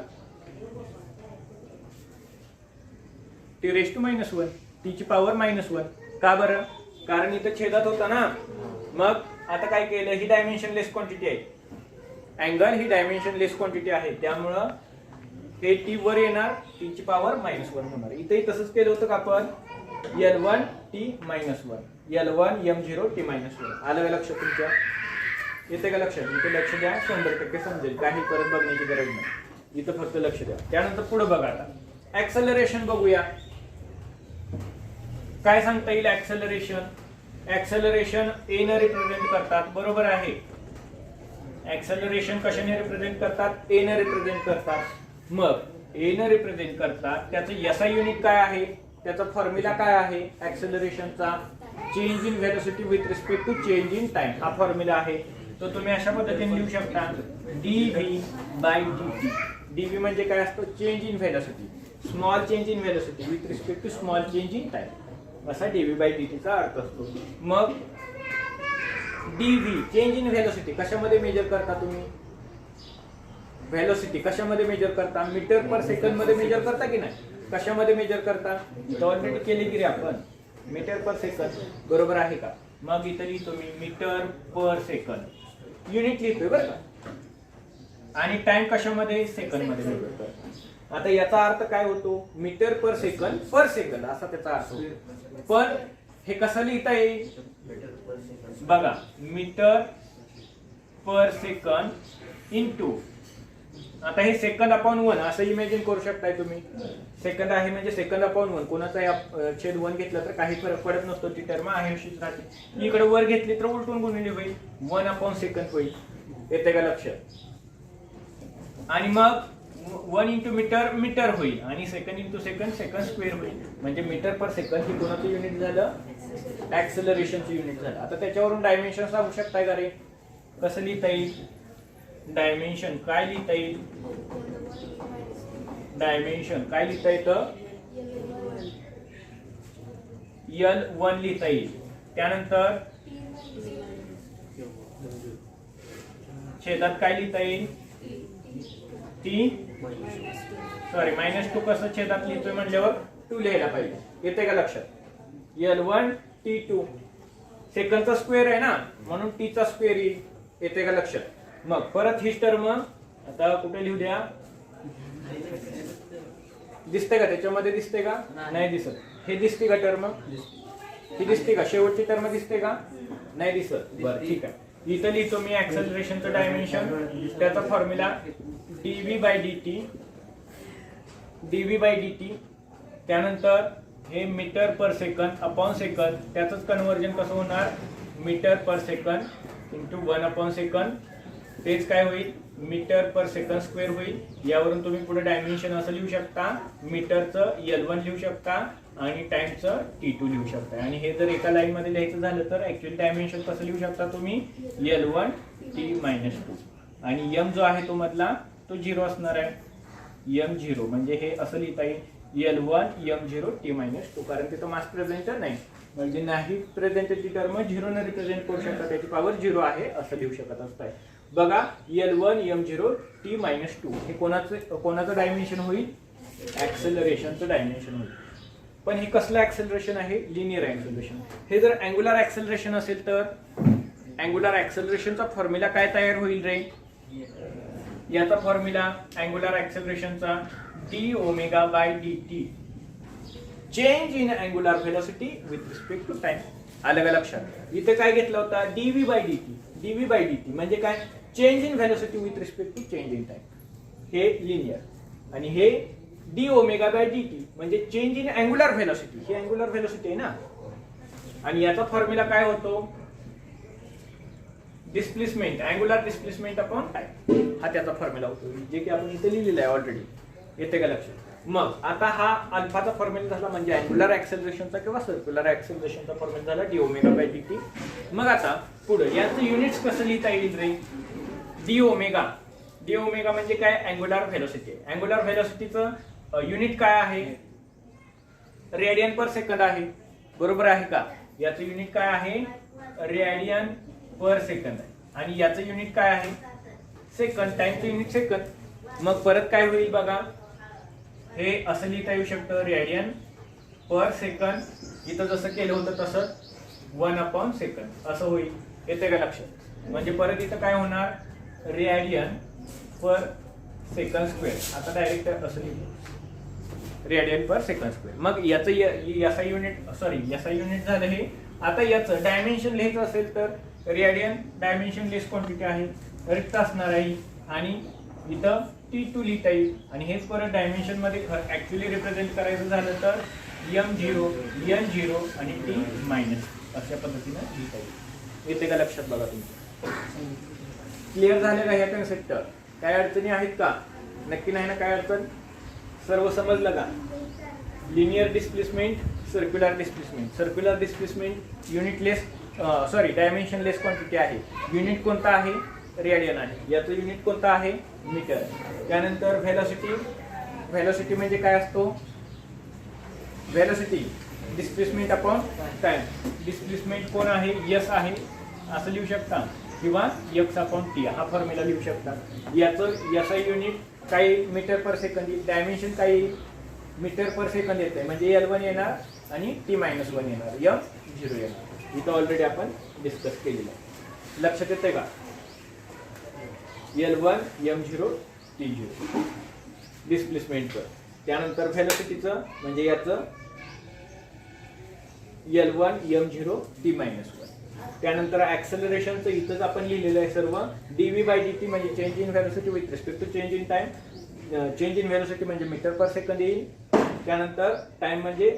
T⁻⁻1. टीची पॉवर -1. का बरं? कारण इथं छेदात होता ना. मग आता काय केलं? ही डायमेन्शन लेस क्वांटिटी आहे. अँगल ही डायमेन्शन लेस क्वांटिटी आहे. त्यामुळं हे टी वर येणार. टीची पॉवर -1 होणार. इथेही तसंच केलं होतं का आपण? L1 T-1. L1 M0 T-1. आलं का लक्षात तुमच्या? येते का लक्षात? इथे लक्ष द्या. 100% समजेल. काही परत बघण्याची गरज नाही. इथं फक्त लक्ष द्या. त्यानंतर पुढे बघा. आता ऍक्सेलरेशन बघूया. काय सांगता येईल? ऍक्सेलरेशन. ऍक्सेलरेशन ए ने रिप्रेझेंट करतात. बरोबर आहे? ऍक्सेलरेशन कशाने रिप्रेझेंट करतात? ए ने रिप्रेझेंट करतात. मग ए ने रिप्रेझेंट करतात. त्याचं SI युनिट काय आहे? त्याचा फॉर्म्युला काय आहे ऍक्सेलरेशनचा? Change in velocity with respect to change in time हा फॉर्म्युला आहे. तो तुम्ही अशा पद्धतीने लिहू शकता. dv/dt. dv म्हणजे काय असतो? Change in velocity. Small change in velocity with respect to small change in time असा dv/dt चा अर्थ असतो. मग dv चेंज इन व्हेलोसिटी कशामध्ये मेजर करता तुम्ही? व्हेलोसिटी कशामध्ये मेजर करता? मीटर पर सेकंद मध्ये मेजर करता की नाही? कशामध्ये मेजर करता? ऑलरेडी केली की रे आपण. Metre per second. बरोबर आहे का? मग इथे लिहितो मी मीटर पर सेकंद. युनिट लिहितोय बरं का? आणि टाइम कशामध्ये? सेकंद मध्ये मेजर करतो. आता याचा अर्थ काय होतो? मीटर पर सेकंद असा त्याचा अर्थ होतो. पण हे कसं लिहिता येईल? बघा. मीटर पर सेकंद इंटू, आता हे सेकंद अपॉन 1 असं इमॅजिन करू शकताय तुम्ही. सेकंद आहे म्हणजे सेकंद अपॉन 1. कोणाचा छेद 1 घेतला तर काही फरक पडत नसतो. ती टर्म आहे अशीच राहते. इकडे वर घेतली तर उलटून गुणिले होईल. 1 अपॉन सेकंद होईल. येते का लक्षात? आणि मग 1 इंटू मीटर मीटर होईल आणि second into second second square होईल. म्हणजे मीटर पर सेकंद हे कोणाचं युनिट झालं? ऍक्सेलरेशनचं युनिट झालं. आता त्याच्यावरून डायमेन्शन सांगू शकताय का रे? कसं लिहिता येईल डायमेन्शन? काय लिहिता येईल डायमेन्शन? काय लिहिता येतं? L1 लिहिता येईल. त्यानंतर छेदात काय लिहिता येईल? -2 कसं छेदात लिहितोय म्हणल्यावर 2 लिहायला पाहिजे. येते का लक्षात? L1 T2 सेकंडचा स्क्वेअर आहे ना, म्हणून T चा स्क्वेअर येईल. येते का लक्षात? मग परत ही टर्म आता कुठे लिहू द्या? दिसते का त्याच्यामध्ये? दिसते का? नाही दिसत. हे दिसते का टर्म? ही दिसते का? शेवटची टर्म दिसते का? नाही दिसत. बरं ठीक आहे. इथं लिहितो मी ऍक्सेलरेशनचं डायमेन्शन. त्याचा फॉर्म्युला dv/dt. त्यानंतर हे metre per second upon second. त्याचंच कन्वर्जन कसं होणार? मीटर पर सेकंद इंटू 1/सेकंद. तेच काय होईल? मीटर पर सेकंद स्क्वेअर होईल. यावरून तुम्ही पुढे डायमेन्शन असं लिहू शकता. मीटरचं L1 लिहू शकता आणि टाइमचं T2 लिहू शकता. आणि हे जर एका लाईन मध्ये लिहायचं झालं तर ऍक्च्युअली डायमेन्शन कसं लिहू शकता तुम्ही? L1 T-2. आणि m जो आहे तो मधला तो 0 असणार आहे. m0 म्हणजे हे असं लिहिता येईल L1 m0 T-2. कारण तिथं मास प्रेझेंट नाही, म्हणजे नाही प्रेझेंटची टर्म 0 ने रिप्रेझेंट करू शकता. त्याची पॉवर 0 आहे असं लिहू शकत असताय. बघा L1 m0 T-2 हे कोणाचं डायमेन्शन होईल? ऍक्सेलरेशनचं डायमेन्शन होईल. पण हे कसलं ऍक्सेलरेशन आहे? Linear acceleration. हे जर अँग्युलर ऍक्सेलरेशन असेल तर अँग्युलर ऍक्सेलरेशनचा फॉर्म्युला काय तयार होईल रे? याचा फॉर्म्युला अँग्युलर ऍक्सेलरेशनचा dω/dt change in angular velocity with respect to time. आलं का लक्षात? इथे काय घेतलं होता? dv/dt. dv/dt म्हणजे काय? Change in velocity with respect to change in time. हे लिनियर. आणि हे dω/dt म्हणजे चेंज इन अँग्युलर व्हेलॉसिटी. ही अँग्युलर व्हेलॉसिटी आहे ना. आणि याचा फॉर्म्युला काय होतो? Displacement, angular displacement upon time. हा त्याचा फॉर्म्युला होतो, जे की आपण इथे लिहिलेला आहे ऑलरेडी. येते का लक्षात? मग आता हा अल्फाचा फॉर्म्युला झाला म्हणजे अँग्युलर ऍक्सेलरेशनचा किंवा सर्क्युलर ऍक्सेलरेशनचा फॉर्म्युला झाला dω/dt. मग आता पुढे याचं युनिट्स कसं लिहिता येईल रे? dω. dω म्हणजे काय? Angular velocity. अँग्युलर व्हेलॉसिटीचं युनिट काय आहे? रेडियन पर सेकंद आहे. बरोबर आहे का? याचं युनिट काय आहे? रेडियन पर सेकंद आहे. आणि याचं युनिट काय आहे? सेकंद. टाइमचं युनिट सेकंद. मग परत काय होईल बघा? हे असं लिहिता येऊ शकतं रेडियन पर सेकंद. इथं जसं केलं होतं तसं 1/सेकंद असं होईल. येते का लक्षात? म्हणजे परत इथं काय होणार? Radian per second square. आता डायरेक्ट असं लिहिलं रेडियन पर सेकंद स्क्वेअर. मग याचं याचा युनिट झालं हे. आता याचं डायमेन्शन लिहायचं असेल तर रेडियन डायमेन्शन लेस क्वांटिटी आहे, रिक्त असणार आहे. आणि इथं T2 लिहिता येईल. आणि हेच परत डायमेन्शन मध्ये ऍक्च्युअली रिप्रेझेंट करायचं झालं तर m0 n0 आणि T- अशा पद्धतीने लिहिता येईल. येते का लक्षात? बघा तुमचं क्लिअर झालं का ह्या कन्सेप्ट? काय अडचणी आहेत का? नक्की नाही ना काय अडचण? सर्व समजलं का? Linear displacement, circular displacement. Circular displacement unitless dimensionless quantity आहे. युनिट कोणता आहे? रेडियन आहे. याचं युनिट कोणतं आहे? मीटर. त्यानंतर व्हेलॉसिटी म्हणजे काय असतो? Velocity displacement upon time. Displacement कोण आहे? एस आहे असं लिहू शकता किंवा x/t हा फॉर्म्युला लिहू शकता. याचा युनिट काय? Metre per second. डायमेन्शन काय? मीटर पर सेकंद येते म्हणजे L1 येणार आणि T-1 येणार, m0 येणार. इथं ऑलरेडी आपण डिस्कस केलेलं आहे. लक्षात येते का? L1 m0 T0 डिस्प्लेसमेंटचं. त्यानंतर व्हेलॉसिटीचं म्हणजे याचं L1 m0 T-1. त्यानंतर ऍक्सेलरेशनचं इथंच आपण लिहिलेलं आहे सर्व. dv/dt म्हणजे change in velocity with respect to change in time. Change in velocity म्हणजे मीटर पर सेकंद येईल. त्यानंतर टाइम म्हणजे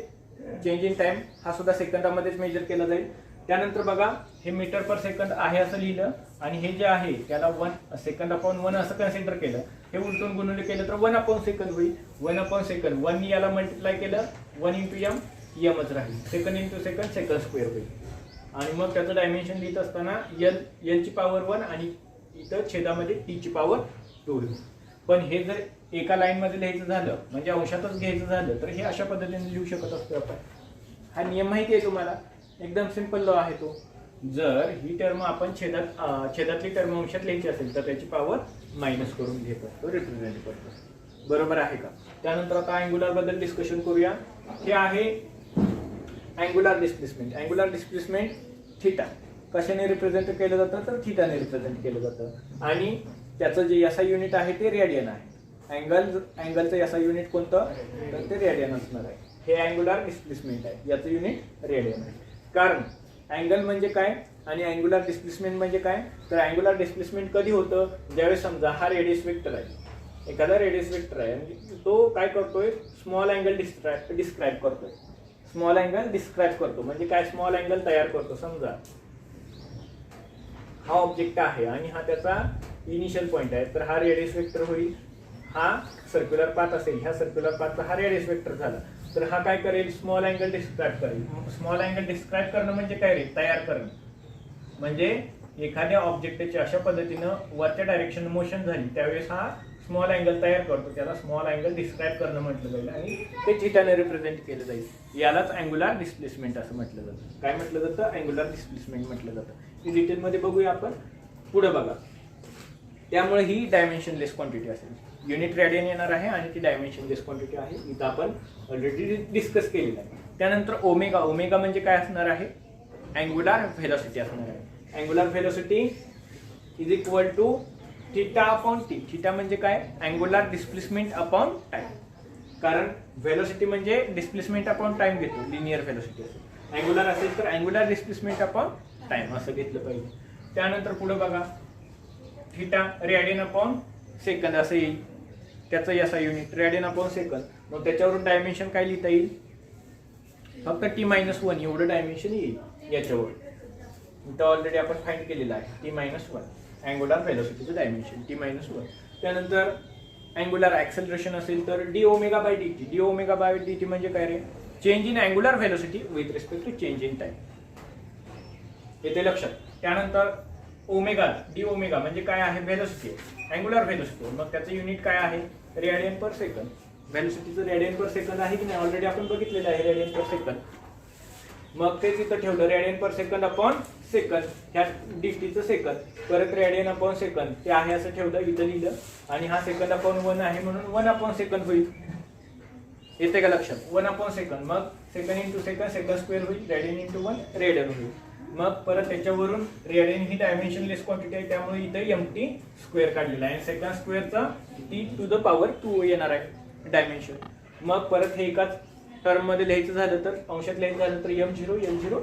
चेंज इन टाइम हा सुद्धा सेकंदामध्येच मेजर केला जाईल. त्यानंतर बघा हे मीटर पर सेकंद आहे असं लिहिलं आणि हे जे आहे त्याला 1/1 असं कन्सिडर केलं. हे उलटून गुणुले केलं तर 1/सेकंद होईल. 1/सेकंद 1 याला मल्टिप्लाय केलं 1 × m यमच राहील, second into second second square होईल. आणि मग त्याचं डायमेन्शन लिहित असताना एल ची पॉवर 1 आणि इथं छेदामध्ये टी ची पॉवर 2 होईल. पण हे जर एका लाईन मध्ये लिहायचं झालं म्हणजे अंशातच घ्यायचं झालं तर हे अशा पद्धतीने लिहू शकत असतो आपण. हा नियम माहिती आहे तुम्हाला, एकदम सिंपल लॉ आहे तो. जर ही टर्म आपण छेदातली टर्म अंशात लिहायची असेल तर त्याची पॉवर मायनस करून घेत असतो, रिप्रेझेंट करतो. बरोबर आहे का? त्यानंतर आता अँग्युलर बद्दल डिस्कशन करूया. हे आहे angular displacement. Angular displacement theta कशाने रिप्रेझेंट केलं जातं तर थिटाने रिप्रेझेंट केलं जातं. आणि त्याचं जे याचा युनिट आहे ते रेडियन आहे. अँगलचं याचा युनिट कोणतं तर ते रेडियन असणार आहे. हे अँग्युलर डिस्प्लेसमेंट आहे, याचं युनिट रेडियन आहे. कारण अँगल म्हणजे काय आणि अँग्युलर डिस्प्लेसमेंट म्हणजे काय तर अँग्युलर डिस्प्लेसमेंट कधी होतं ज्यावेळेस समजा हा रेडियस वेक्टर आहे, एखादा रेडियस वेक्टर आहे आणि तो काय करतोय स्मॉल अँगल डिस्क्राईब करतोय. स्मॉल अँगल डिस्क्राईब करतो म्हणजे काय स्मॉल अँगल तयार करतो. समजा हा ऑब्जेक्ट आहे आणि हा त्याचा इनिशियल पॉइंट आहे तर हा रेडियस वेक्टर होईल. हा सर्क्युलर पाथ असेल, ह्या सर्क्युलर पाथचा हा रेडियस वेक्टर झाला तर हा काय करेल स्मॉल अँगल डिस्क्राईब करेल. स्मॉल अँगल डिस्क्राईब करणं म्हणजे काय रे तयार करणं. म्हणजे एखाद्या ऑब्जेक्टची अशा पद्धतीनं वरच्या डायरेक्शन मोशन झाली त्यावेळेस हा स्मॉल अँगल तयार करतो, त्याला स्मॉल अँगल डिस्क्राईब करणं म्हटलं जाईल आणि ते थिटाने रिप्रेझेंट केलं जाईल. यालाच अँग्युलर डिस्प्लेसमेंट असं म्हटलं जातं. काय म्हटलं जातं अँग्युलर डिस्प्लेसमेंट म्हटलं जातं. हे डिटेलमध्ये बघूया आपण, पुढे बघा. त्यामुळे ही डायमेन्शनलेस क्वांटिटी असेल, युनिट रेडियन येणार आहे आणि ती डायमेन्शनलेस क्वांटिटी आहे. इथं आपण ऑलरेडी डिस्कस केलेलं आहे. त्यानंतर ओमेगा. ओमेगा म्हणजे काय असणार आहे अँग्युलर व्हेलॉसिटी असणार आहे. Angular velocity is equal to theta upon T. Theta म्हणजे काय अँग्युलर डिस्प्लेसमेंट अपॉन टाइम. कारण व्हेलॉसिटी म्हणजे डिस्प्लेसमेंट अपॉन टाइम घेतो, लिनियर व्हेलॉसिटी असेल. अँग्युलर असेल तर अँग्युलर डिस्प्लेसमेंट अपॉन टाइम असं घेतलं पाहिजे. त्यानंतर पुढे बघा थिटा रेडियन अपॉन सेकंद असं येईल, त्याचं याचा युनिट रेडियन अपॉन सेकंद. मग त्याच्यावरून डायमेन्शन काय लिहिता येईल फक्त t-1 एवढं डायमेन्शन येईल याच्यावर. इथं ऑलरेडी आपण फाइंड केलेलं आहे t-1 अँग्युलर व्हेलॉसिटीचं डायमेन्शन t-1. त्यानंतर अँग्युलर ऍक्सेलरेशन असेल तर d⍵/dt. d⍵/dt म्हणजे काय रे change in angular velocity with respect to change in time. येते लक्षात. त्यानंतर ओमेगा डी ओमेगा म्हणजे काय आहे व्हेलॉसिटी, अँग्युलर व्हेलॉसिटी. मग त्याचं युनिट काय आहे रेडियन पर सेकंद. व्हेलॉसिटीचं रेडियन पर सेकंद आहे की नाही ऑलरेडी आपण बघितलेलं आहे रेडियन पर सेकंद. मग तेच इथं ठेवलं radian per second upon second, ह्या dt सेकंद, परत रेडियन अपॉन सेकंद ते आहे असं ठेवलं इथं लिहिलं आणि हा सेकंद अपॉन 1 आहे म्हणून 1 अपॉन सेकंद होईल. येते का लक्षात 1 अपॉन सेकंद. मग second into second second square होईल, रेडियन इंटू 1 रेडियन होईल. मग परत त्याच्यावरून रेडियन ही डायमेन्शनलेस क्वांटिटी आहे त्यामुळे इथं mt स्क्वेअर काढलेला आहे. सेकंड स्क्वेअरचा t⁻² येणार आहे डायमेन्शन. मग परत हे एकाच टर्म मध्ये लिहायचं झालं तर अंशात लिहायचं झालं तर m0 l0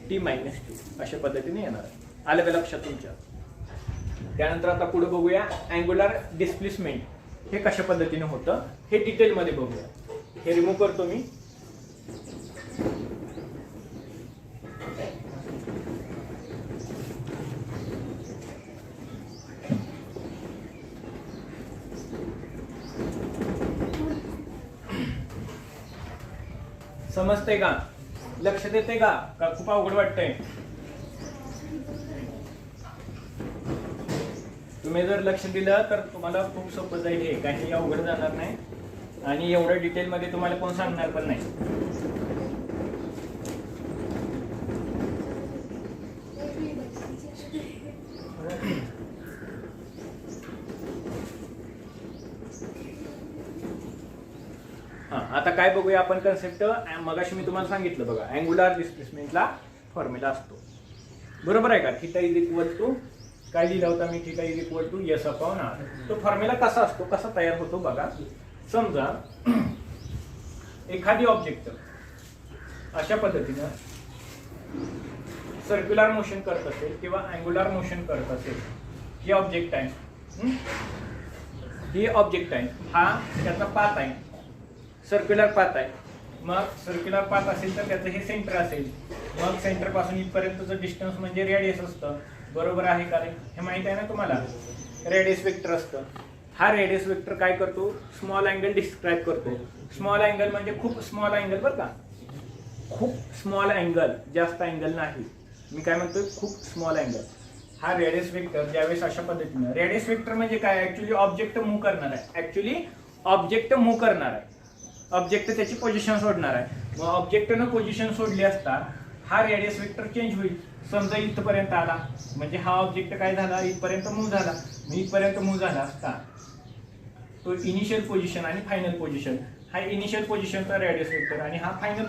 t-2 अशा पद्धतीने येणार आहे. आलं का लक्षात तुमच्या. त्यानंतर आता पुढे बघूया अँग्युलर डिस्प्लेसमेंट हे कशा पद्धतीने होतं हे डिटेल मध्ये बघूया. हे रिमूव्ह करतो मी. समजते का, लक्ष देते का खूप अवघड वाटतंय. तुम्ही जर लक्ष दिलं तर तुम्हाला खूप सोपं जाईल. हे काही अवघड जाणार नाही आणि एवढं डिटेल मध्ये तुम्हाला कोण सांगणार पण नाही. आता काय बघूया आपण कन्सेप्ट. मगाशी मी तुम्हाला सांगितलं बघा अँग्युलर डिस्प्लेसमेंटला फॉर्म्युला असतो बरोबर आहे का. थिटा इज इक्वल टू काय लिहिला होता मी theta is equal to s/r. तो फॉर्म्युला कसा असतो कसा तयार होतो बघा. समजा एखादी ऑब्जेक्ट अशा पद्धतीनं सर्क्युलर मोशन करत असेल किंवा अँग्युलर मोशन करत असेल. ही ऑब्जेक्ट आहे, ही ऑब्जेक्ट आहे, हा त्याचा पाथ आहे, सर्क्युलर पाथ आहे. मग सर्क्युलर पाथ असेल तर त्याचं हे सेंटर असेल. मग सेंटर पासून इथपर्यंतचं डिस्टन्स म्हणजे रेडियस असतं बरोबर आहे का रे. हे माहित आहे ना तुम्हाला रेडियस वेक्टर असतं. हा रेडियस वेक्टर काय करतो स्मॉल अँगल डिस्क्राईब करतो. स्मॉल अँगल म्हणजे खूप स्मॉल अँगल बरं का. खूप स्मॉल अँगल, जास्त अँगल नाही, मी काय म्हणतोय खूप स्मॉल अँगल, हा रेडियस वेक्टर ज्यावेळेस अशा पद्धतीनं, रेडियस वेक्टर म्हणजे काय, ऍक्च्युली ऑब्जेक्ट मूव्ह करणार आहे, ऍक्च्युली ऑब्जेक्ट मूव्ह करणार आहे, ऑब्जेक्ट त्याची पोझिशन सोडणार आहे. मग ऑब्जेक्टनं पोझिशन सोडली असता हा रेडियस वेक्टर चेंज होईल. समजा इथपर्यंत आला म्हणजे हा ऑब्जेक्ट काय झाला, इथपर्यंत मूव्ह झाला. इथपर्यंत मूव्ह झाला असता तो इनिशियल पोझिशन आणि फायनल पोझिशन, हा इनिशियल पोझिशनचा रेडियस वेक्टर आणि हा फायनल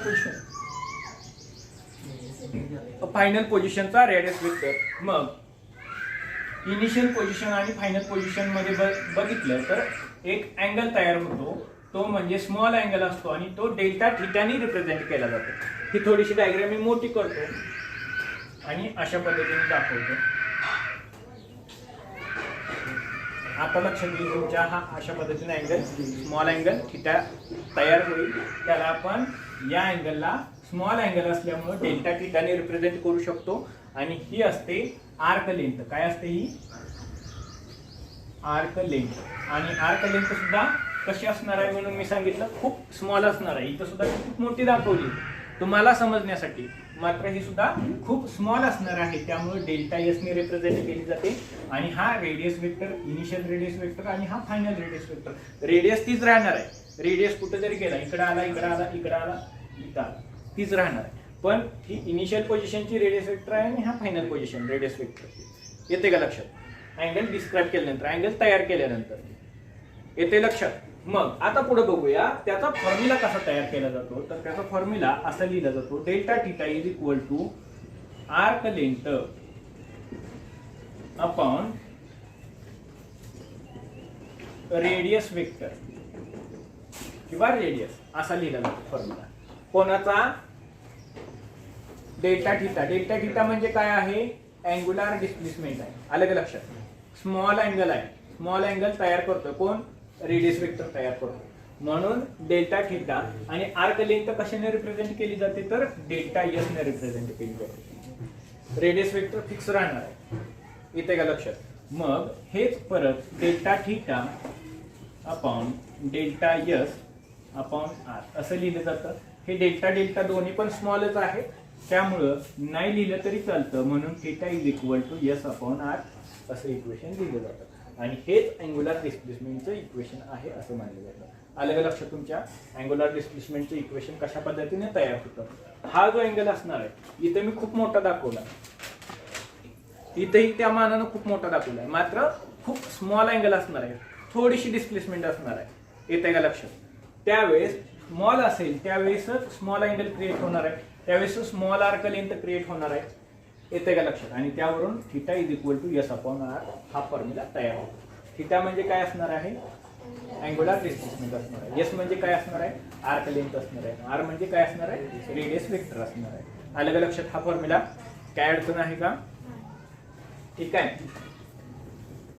पोझिशनचा रेडियस वेक्टर. मग इनिशियल पोझिशन आणि फायनल पोझिशन मध्ये बघितलं तर एक अँगल तयार होतो, तो म्हणजे स्मॉल अँगल असतो आणि तो डेल्टा थीटाने रिप्रेझेंट केला जातो. ही थोडीशी डायग्राम मी मोठी करतो आणि अशा पद्धतीने दाखवतो. आता लक्षात येईल तुमच्या, हा अशा पद्धतीने अँगल, स्मॉल अँगल थीटा तयार होईल. त्याला आपण या अँगलला स्मॉल अँगल असल्यामुळे डेल्टा थीटाने रिप्रेझेंट करू शकतो. आणि ही असते आर्क लेंथ. काय असते ही, आर्क लेंथ. आणि आर्क लेंथ सुद्धा कशी असणार आहे म्हणून मी सांगितलं, खूप स्मॉल असणार आहे. इथं सुद्धा खूप मोठी दाखवली तुम्हाला समजण्यासाठी, मात्र ही सुद्धा खूप स्मॉल असणार आहे. त्यामुळे डेल्टा एस ने रिप्रेझेंट केली जाते. आणि हा radius vector, initial radius vector आणि हा फायनल रेडियस वेक्टर, रेडियस तीच राहणार आहे. रेडियस कुठे जरी गेला, इकडे आला, इकडे आला, इकडे आला, इथं आला, तीच राहणार आहे. पण ही इनिशियल पोझिशनची रेडियस वेक्टर आहे आणि हा फायनल पोझिशन रेडियस वेक्टर. येते का लक्षात? अँगल डिस्क्राईब केल्यानंतर, अँगल तयार केल्यानंतर येते लक्षात. मग आता पुढे बघूया त्याचा फॉर्म्युला कसा तयार केला जातो. तर त्याचा फॉर्म्युला असा लिहिला जातो, delta theta is equal to arc length upon radius vector किंवा रेडियस, असा लिहिला जातो फॉर्म्युला. कोणाचा? Delta theta. डेल्टा थीटा म्हणजे काय आहे, अँग्युलर डिस्प्लेसमेंट आहे. आलं का लक्षात? स्मॉल अँगल आहे, स्मॉल अँगल तयार करतो कोण, रेडियस वेक्टर तयार करतो. म्हणून डेल्टा थीटा. आणि आर्क लेंथ कशाने रिप्रेझेंट केली जाते, तर डेल्टा एस ने रिप्रेझेंट केली जाते. रेडियस वेक्टर फिक्स राहणार आहे. इथे का लक्षात? मग हेच परत delta theta upon delta S upon R असं लिहिलं जातं. हे डेल्टा डेल्टा दोन्ही पण स्मॉलच आहे, त्यामुळं नाही लिहिलं तरी चालतं. म्हणून theta is equal to S upon R असं इक्वेशन लिहिलं जातं. आणि हेच अँग्युलर डिस्प्लेसमेंटचं इक्वेशन आहे असं मानलं जातं. आलं का लक्षात तुमच्या? अँग्युलर डिस्प्लेसमेंटचं इक्वेशन कशा पद्धतीने तयार होतं. हा जो अँगल असणार आहे, इथे मी खूप मोठा दाखवला, इथेही त्या मानानं खूप मोठा दाखवला आहे, मात्र खूप स्मॉल अँगल असणार आहे, थोडीशी डिस्प्लेसमेंट असणार आहे. येते का लक्षात? त्यावेळेस स्मॉल असेल त्यावेळेसच स्मॉल अँगल क्रिएट होणार आहे, त्यावेळेस स्मॉल आर्क लेंथ क्रिएट होणार आहे. येते का लक्षात? आणि त्यावरून theta is equal to S upon R हा फॉर्म्युला तयार होतो. थीटा म्हणजे काय असणार आहे, अँग्युलर डिस्प्लेसमेंट असणार आहे. एस म्हणजे काय असणार आहे, आर्क लेंथ असणार आहे. आर म्हणजे काय असणार आहे, रेडियस वेक्टर असणार आहे. आलं का लक्षात हा फॉर्म्युला? काय अडचण आहे का? ठीक आहे.